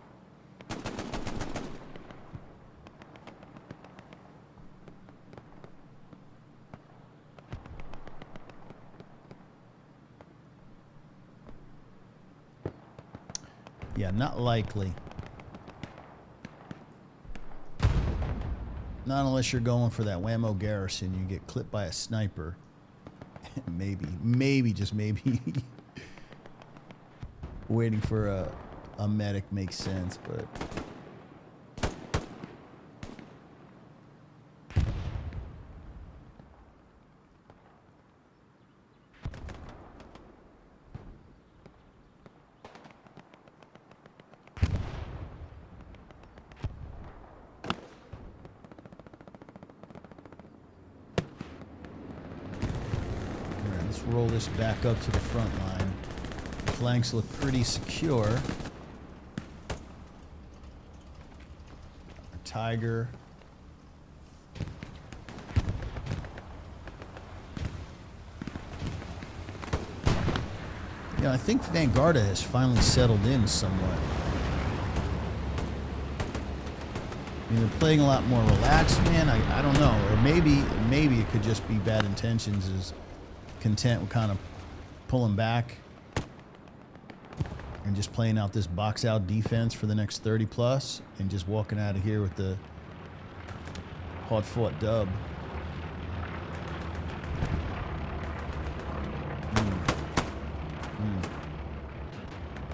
Yeah, not likely. Not unless you're going for that whammo garrison. You get clipped by a sniper. maybe, just maybe. Waiting for a medic makes sense, but... roll this back up to the front line. The flanks look pretty secure. A Tiger. Yeah, I think Vanguarda has finally settled in somewhat. I mean, they're playing a lot more relaxed, man. I don't know. Or maybe it could just be Bad Intentions is content with kind of pulling back and just playing out this box out defense for the next 30 plus and just walking out of here with the hard fought dub.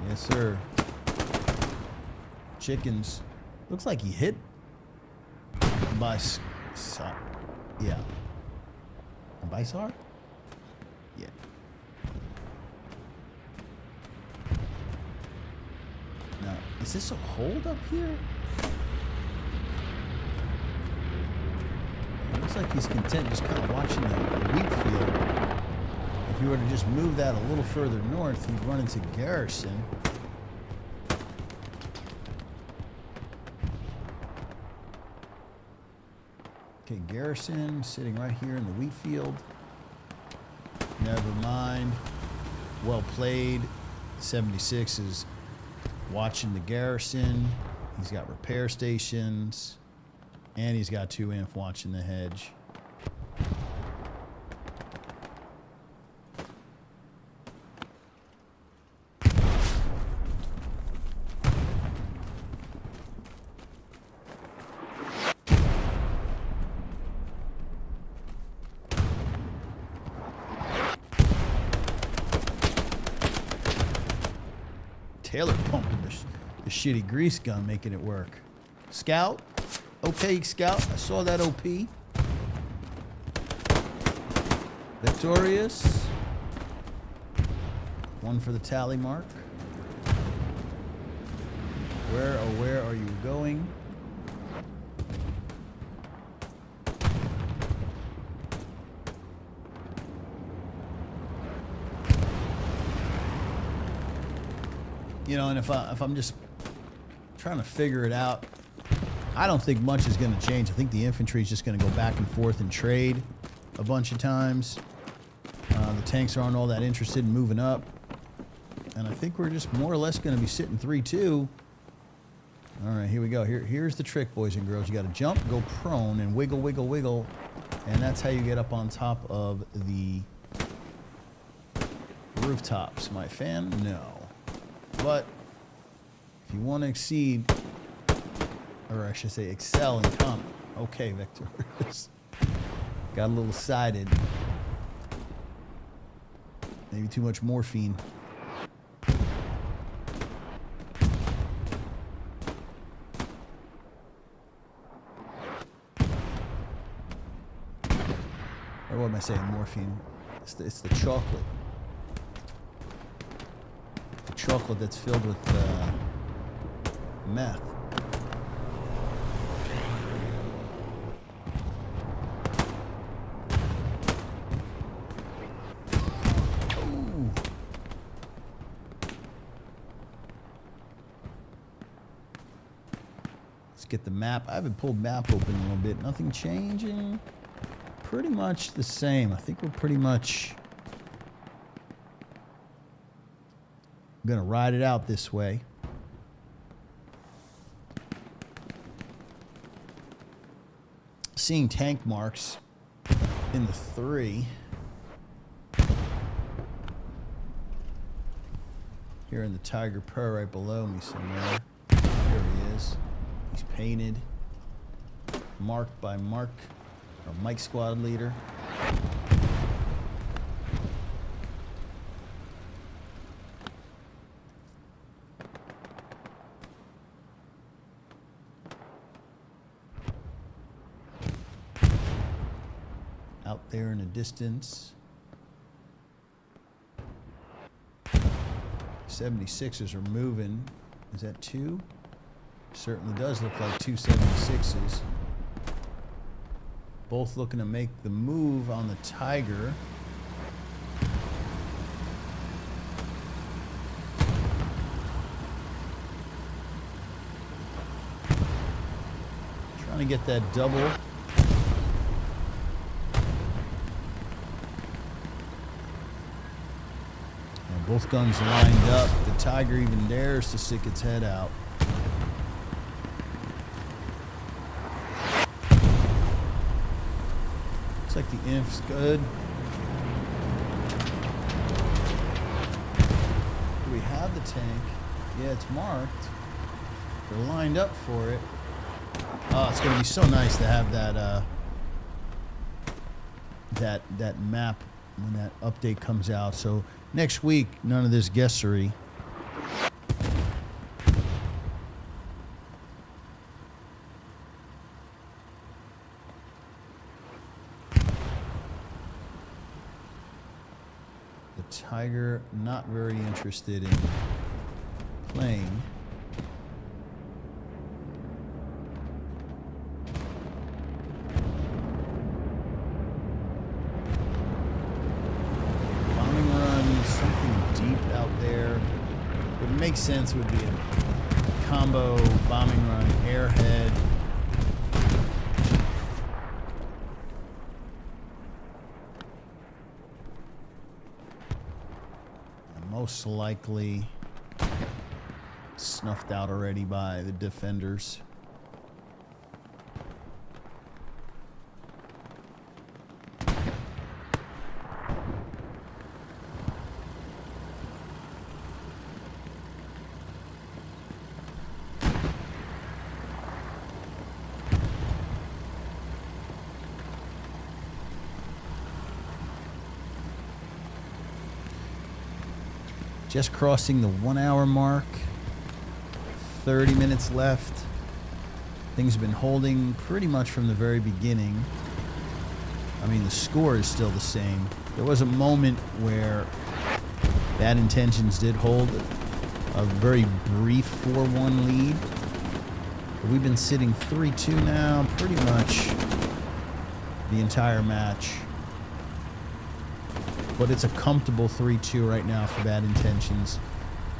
Yes, sir. Chickens. Looks like he hit by yeah. Bisar? Yeah. Now, is this a hold up here? It looks like he's content just kind of watching the wheat field. If you were to just move that a little further north, you'd run into Garrison. Okay, Garrison sitting right here in the wheat field. Never mind. Well played. 76 is watching the Garrison. He's got repair stations. And he's got 2 inf watching the hedge. Taylor pumping the shitty grease gun, making it work. Scout. Okay, Scout. I saw that OP. Victorious. One for the tally mark. Where are you going? You know, and if I'm just trying to figure it out, I don't think much is going to change. I think the infantry is just going to go back and forth and trade a bunch of times. The tanks aren't all that interested in moving up. And I think we're just more or less going to be sitting 3-2. All right, here we go. Here's the trick, boys and girls. You got to jump, go prone, and wiggle, wiggle, wiggle. And that's how you get up on top of the rooftops. My fan? No. But if you want to exceed, or I should say excel in combat. Okay, Victor. Got a little excited. Maybe too much morphine. Or what am I saying? Morphine. It's the chocolate. The chocolate that's filled with meth. Ooh. Let's get the map. I haven't pulled map open in a little bit. Nothing changing. Pretty much the same. I think we're pretty much gonna ride it out this way. Seeing tank marks in the 3. Here in the Tiger Pro right below me somewhere. There he is. He's painted. Marked by Mark. Our Mike squad leader. Out there in the distance. 76s are moving. Is that 2? Certainly does look like 2 76s. Both looking to make the move on the Tiger. Trying to get that double. And both guns lined up. The Tiger even dares to stick its head out. Looks like the inf's good. Do we have the tank? Yeah, it's marked. They're lined up for it. Oh, it's going to be so nice to have that that map when that update comes out. So next week, none of this guessery. Tiger not very interested in playing. Bombing run, something deep out there. What makes sense would be a combo bombing run, airhead. Most likely snuffed out already by the defenders. Just crossing the 1 hour mark. 30 minutes left. Things have been holding pretty much from the very beginning. I mean, the score is still the same. There was a moment where Bad Intentions did hold a very brief 4-1 lead. But we've been sitting 3-2 now, pretty much the entire match. But it's a comfortable 3-2 right now for Bad Intentions.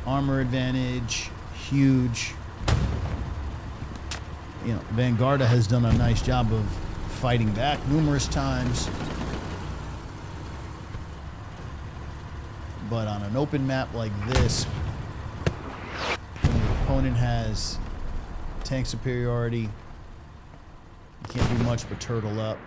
Armor advantage, huge. You know, VANGUARDA has done a nice job of fighting back numerous times. But on an open map like this, when your opponent has tank superiority, you can't do much but turtle up.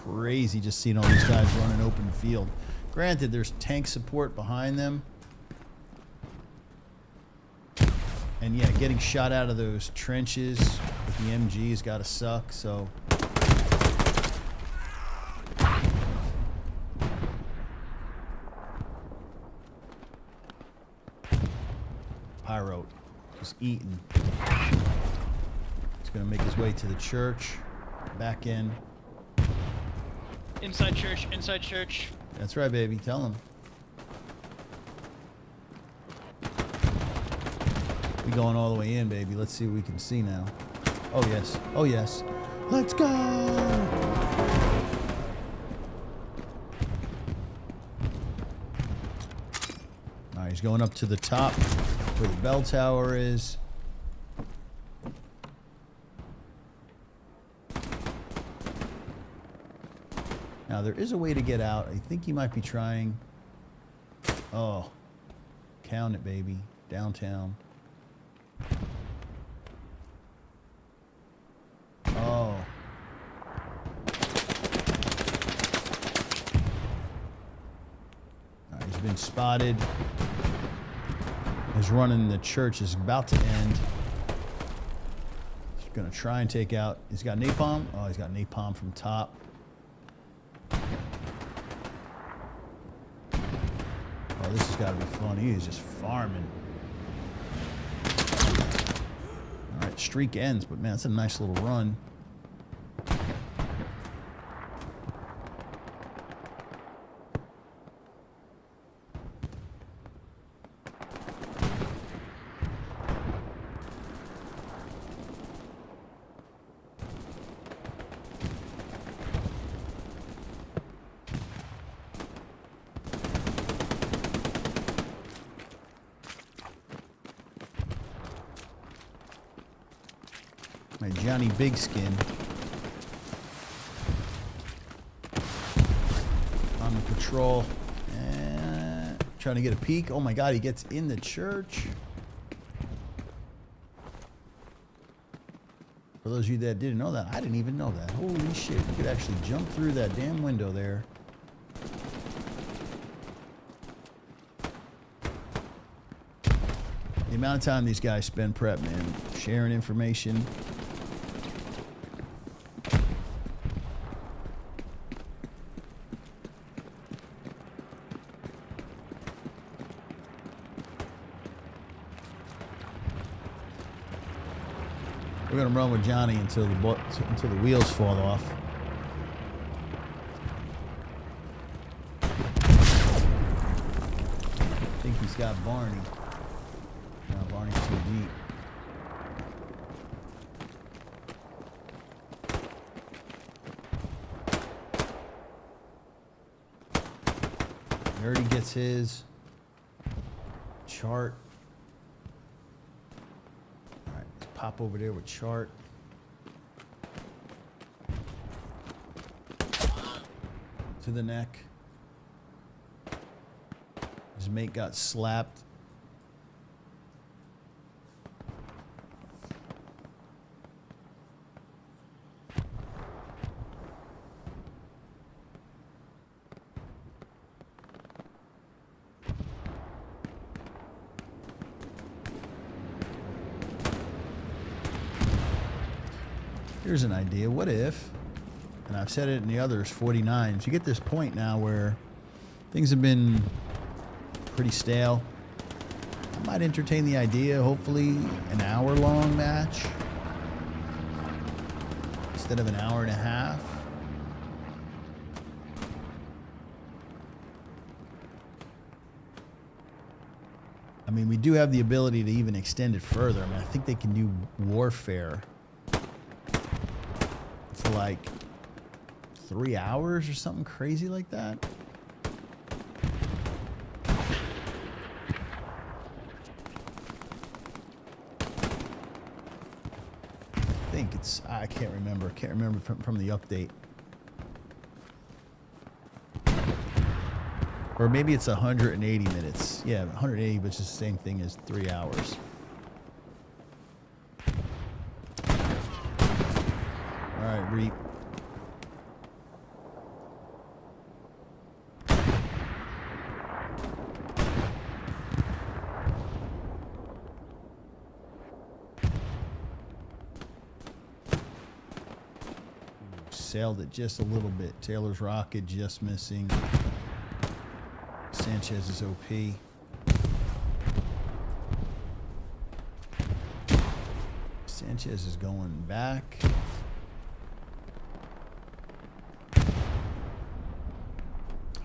Crazy just seeing all these guys run an open field. Granted, there's tank support behind them. And yeah, getting shot out of those trenches with the MG has got to suck, so. Pyro just eating. He's going to make his way to the church. Back in. Inside church, inside church. That's right, baby. Tell him. We going all the way in, baby. Let's see what we can see now. Oh, yes. Oh, yes. Let's go! All right, he's going up to the top where the bell tower is. Now, there is a way to get out. I think he might be trying. Oh. Count it, baby. Downtown. Oh. All right, he's been spotted. His run in the church is about to end. He's going to try and take out. He's got napalm. Oh, he's got napalm from top. Oh, this has got to be fun. He is just farming. All right, streak ends, but man, that's a nice little run. My Johnny Bigskin on the patrol and trying to get a peek. Oh my God, he gets in the church. For those of you that didn't know that, I didn't even know that. Holy shit, you could actually jump through that damn window there. The amount of time these guys spend prep, man, sharing information. We're gonna run with Johnny until the wheels fall off. I think he's got Barney. No, Barney's too deep. He already gets his chart. Pop over there with chart. To the neck. His mate got slapped. Here's an idea. What if, and I've said it in the others, 49s, you get this point now where things have been pretty stale. I might entertain the idea, hopefully, an hour-long match instead of an hour and a half. I mean, we do have the ability to even extend it further. I mean, I think they can do warfare for like 3 hours or something crazy like that. I think it's, I can't remember. Can't remember from the update. Or maybe it's 180 minutes. Yeah, 180, which is the same thing as 3 hours. All right, Reap. Sailed it just a little bit. Taylor's rocket just missing. Sanchez is OP. Sanchez is going back.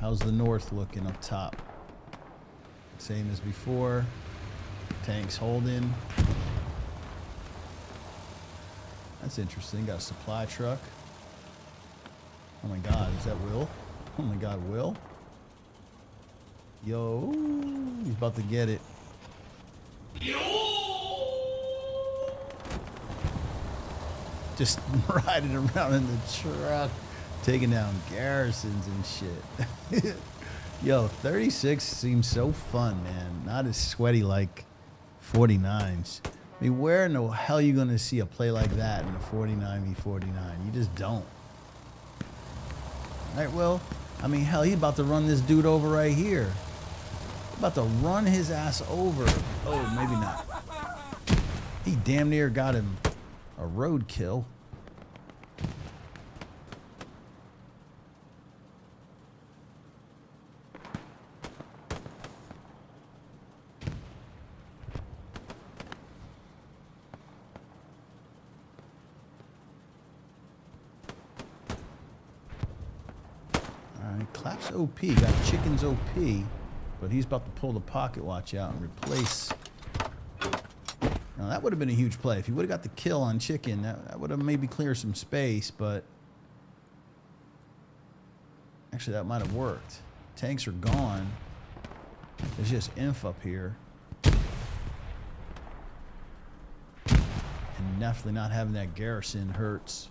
How's the north looking up top? Same as before. Tanks holding. That's interesting. Got a supply truck. Oh my God, is that Will? Oh my God, Will? Yo, he's about to get it. Just riding around in the truck, taking down garrisons and shit. Yo, 36 seems so fun, man. Not as sweaty like 49s. I mean, where in the hell are you going to see a play like that in a 49v49? You just don't. All right, well, I mean, hell, he's about to run this dude over right here. About to run his ass over. Oh, maybe not. He damn near got him a roadkill. Alright, Clap's OP. Got Chicken's OP. But he's about to pull the pocket watch out and replace. Now that would have been a huge play. If he would have got the kill on Chicken, that would have maybe cleared some space, but actually that might have worked. Tanks are gone. There's just inf up here. And definitely not having that garrison hurts.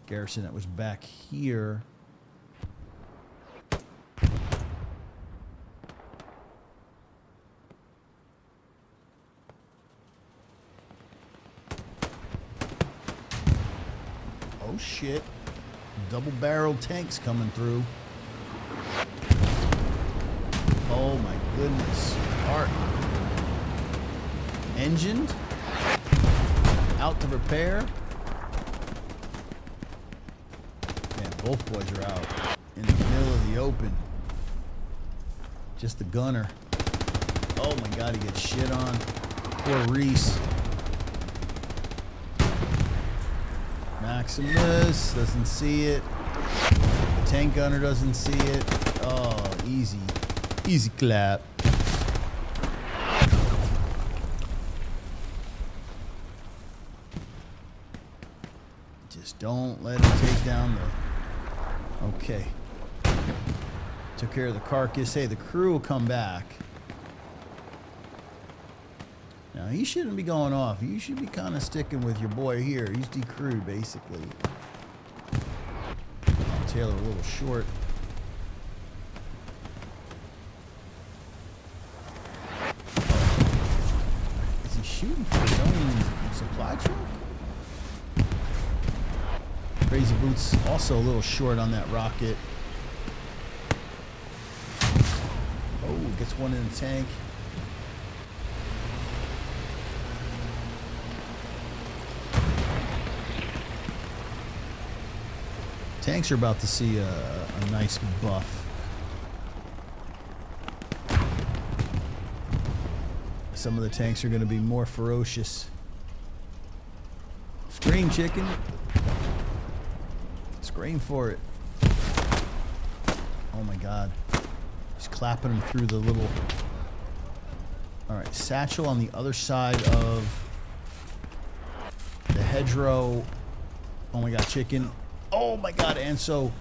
Garrison that was back here. Oh shit. Double-barreled tanks coming through. Oh my goodness. Art. Engined. Out to repair. Man, both boys are out in the middle of the open. Just the gunner. Oh my God, he gets shit on. Poor Reese. Maximus doesn't see it. The tank gunner doesn't see it. Oh, easy. Easy clap. Just don't let him take down the... Okay. Took care of the carcass. Hey, the crew will come back. Now, he shouldn't be going off. You should be kind of sticking with your boy here. He's decrewed, basically. Oh, Taylor a little short. Is he shooting for his own supply truck? Crazy Boots also a little short on that rocket. Oh, gets one in the tank. Tanks are about to see a nice buff. Some of the tanks are going to be more ferocious. Scream, chicken. Scream for it. Oh my god. He's clapping him through the little... Alright, satchel on the other side of the hedgerow. Oh my god, chicken. Oh my god, Anso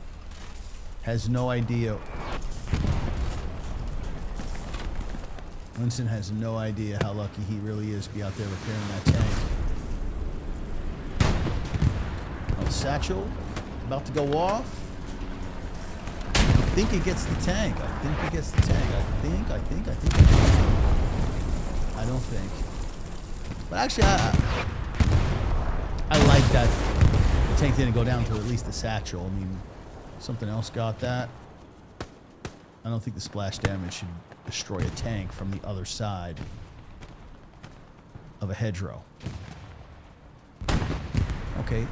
has no idea. Winston has no idea how lucky he really is to be out there repairing that tank. Oh, satchel about to go off. I think it gets the tank. I think it gets the tank. I think. I don't think. But actually, I like that the tank didn't go down to at least the satchel. I mean, something else got that. I don't think the splash damage should destroy a tank from the other side of a hedgerow. Okay.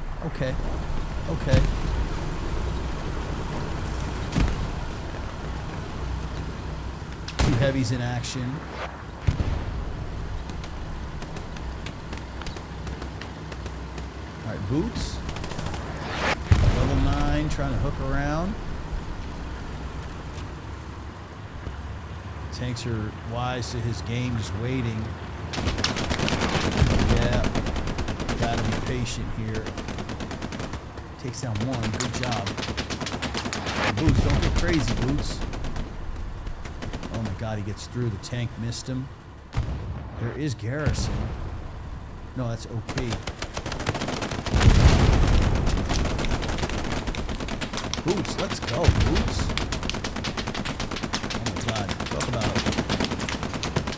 Two heavies in action. Alright, boots. Level 9, trying to hook around. Tanks are wise to his game, just waiting. Yeah, gotta be patient here. Takes down one, good job. Boots, don't get crazy, Boots. Oh my god, he gets through. The tank missed him. There is Garrison. No, that's OP. Boots, let's go, Boots. Oh my god, talk about it.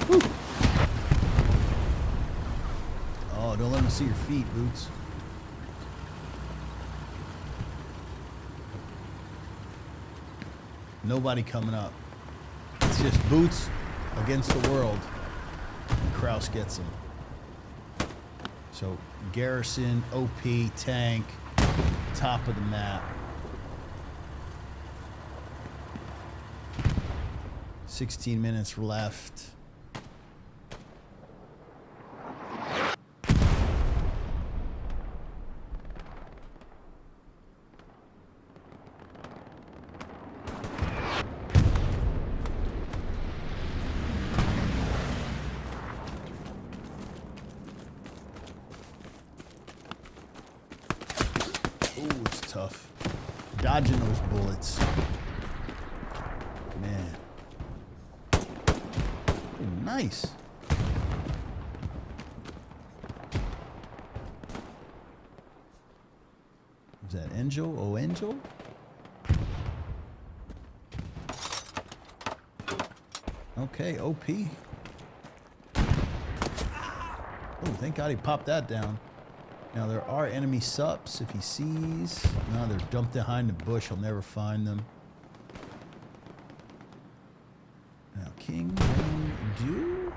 Whew. Oh, don't let him see your feet, Boots. Nobody coming up. It's just Boots against the world. And Kraus gets him. So Garrison, OP, tank, top of the map. 16 minutes left. Ooh, it's tough. Dodging those bullets. Man. Ooh, nice. Is that Angel? Oh, Angel? Okay, OP. Oh, thank God he popped that down. Now, there are enemy sups if he sees. No, they're dumped behind the bush. He'll never find them. Now, King, do.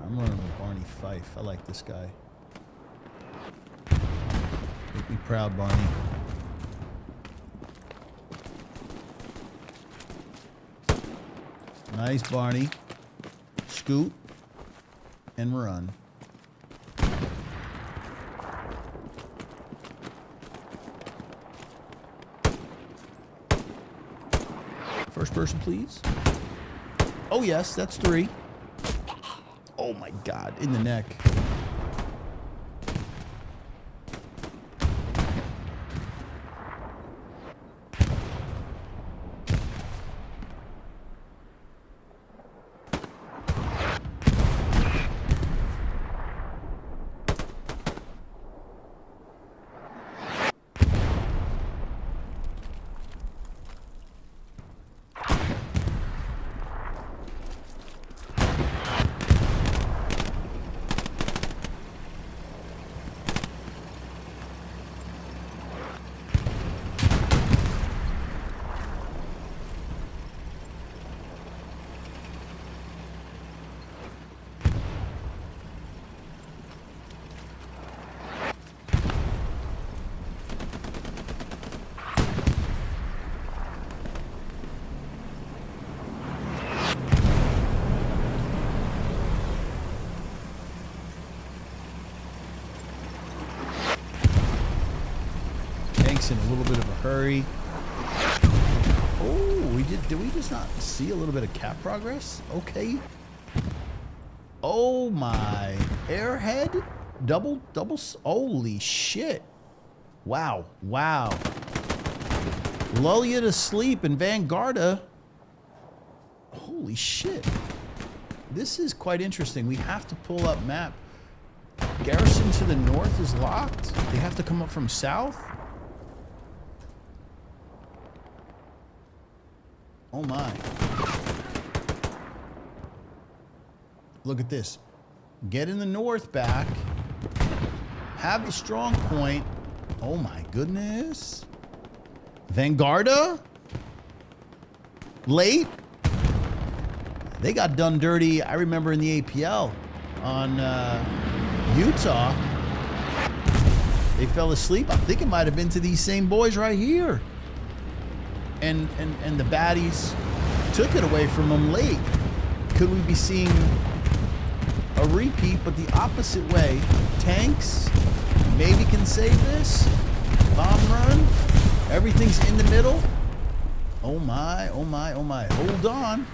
I'm running with Barney Fife. I like this guy. Make me proud, Barney. Nice, Barney. Scoot and run. First person, please. Oh, yes, that's 3. Oh, my God. In the neck. tanks in a little bit of a hurry. Oh, did we just not see a little bit of cap progress? Okay. Oh my, airhead, double, holy shit. Wow, wow. Lull you to sleep in VANGUARDA. Holy shit. This is quite interesting. We have to pull up map. Garrison to the north is locked. They have to come up from south. Oh my. Look at this. Get in the north back. Have the strong point. Oh my goodness. VANGUARDA? Late? They got done dirty, I remember in the APL on Utah. They fell asleep. I think it might have been to these same boys right here. And the baddies took it away from them late. Could we be seeing a repeat, but the opposite way? Tanks maybe can save this. Bomb run. Everything's in the middle. Oh my, oh my, oh my. Hold on.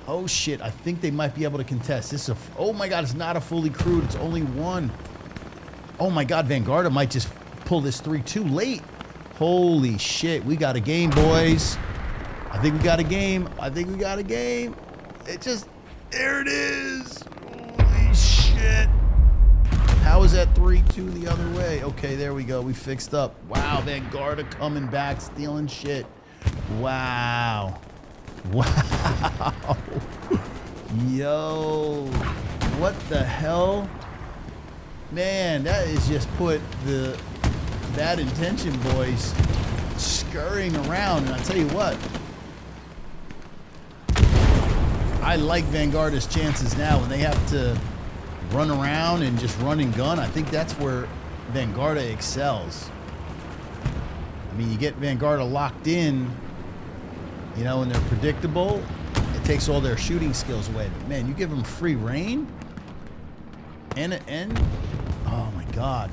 Oh shit, I think they might be able to contest. This is a, oh my god, it's not a fully crewed, it's only one. Oh my god, VANGUARDA might just pull this 3-2 late. Holy shit, we got a game, boys. I think we got a game. I think we got a game. It just, there it is. Holy shit. How is that 3-2 the other way? Okay, there we go, we fixed up. Wow, VANGUARDA coming back, stealing shit. Wow. Wow. Yo, what the hell? Man, that is just put the bad intention boys scurrying around. And I tell you what, I like VANGUARDA's chances now when they have to run around and just run and gun. I think that's where VANGUARDA excels. I mean, you get VANGUARDA locked in, you know, and they're predictable, it takes all their shooting skills away. But man, you give them free reign, and oh my god.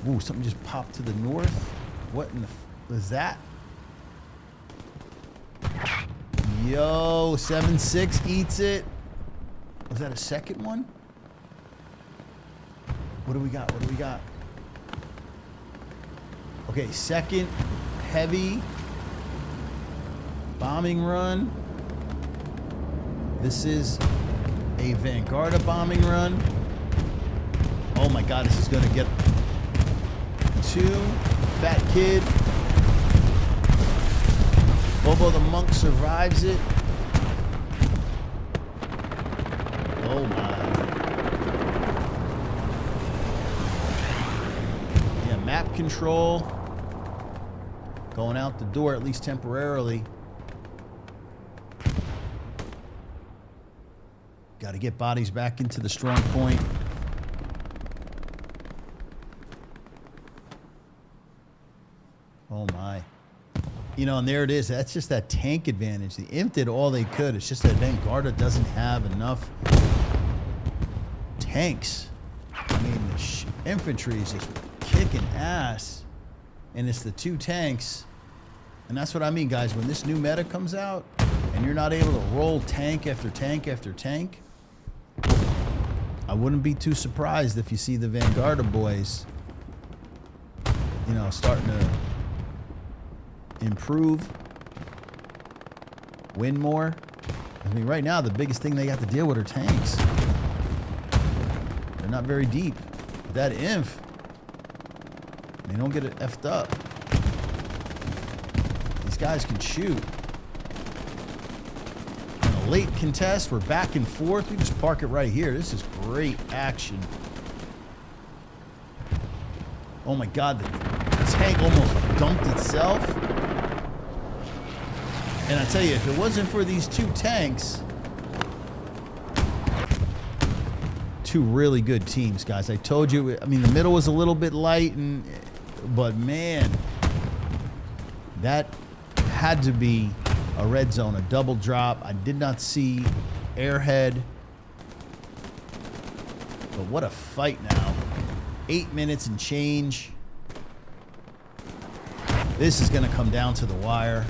Ooh, something just popped to the north. What in the was that? Yo, 7-6 eats it. Was that a second one? What do we got? What do we got? Okay, second heavy bombing run. This is a VANGUARDA bombing run. Oh my god, this is gonna get two. Fat Kid. Bobo the Monk survives it. Oh my. Yeah, map control. Going out the door, at least temporarily. Got to get bodies back into the strong point. Oh my. You know, and there it is. That's just that tank advantage. The Imp did all they could. It's just that VANGUARDA doesn't have enough tanks. I mean, the infantry is just kicking ass. And it's the two tanks. And that's what I mean, guys. When this new meta comes out and you're not able to roll tank after tank after tank, I wouldn't be too surprised if you see the VANGUARDA boys, you know, starting to improve, win more. I mean, right now, the biggest thing they got to deal with are tanks. They're not very deep. But that inf, they don't get it effed up. These guys can shoot. Late contest, we're back and forth. We just park it right here. This is great action. Oh my god, the tank almost dumped itself. And I tell you, if it wasn't for these two tanks, two really good teams, guys. I told you, I mean, the middle was a little bit light, but man, that had to be a red zone, a double drop. I did not see airhead. But what a fight now. 8 minutes and change. This is going to come down to the wire.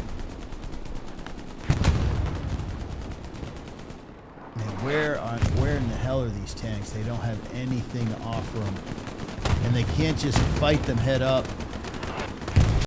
Man, where in the hell are these tanks? They don't have anything to offer them. And they can't just fight them head up.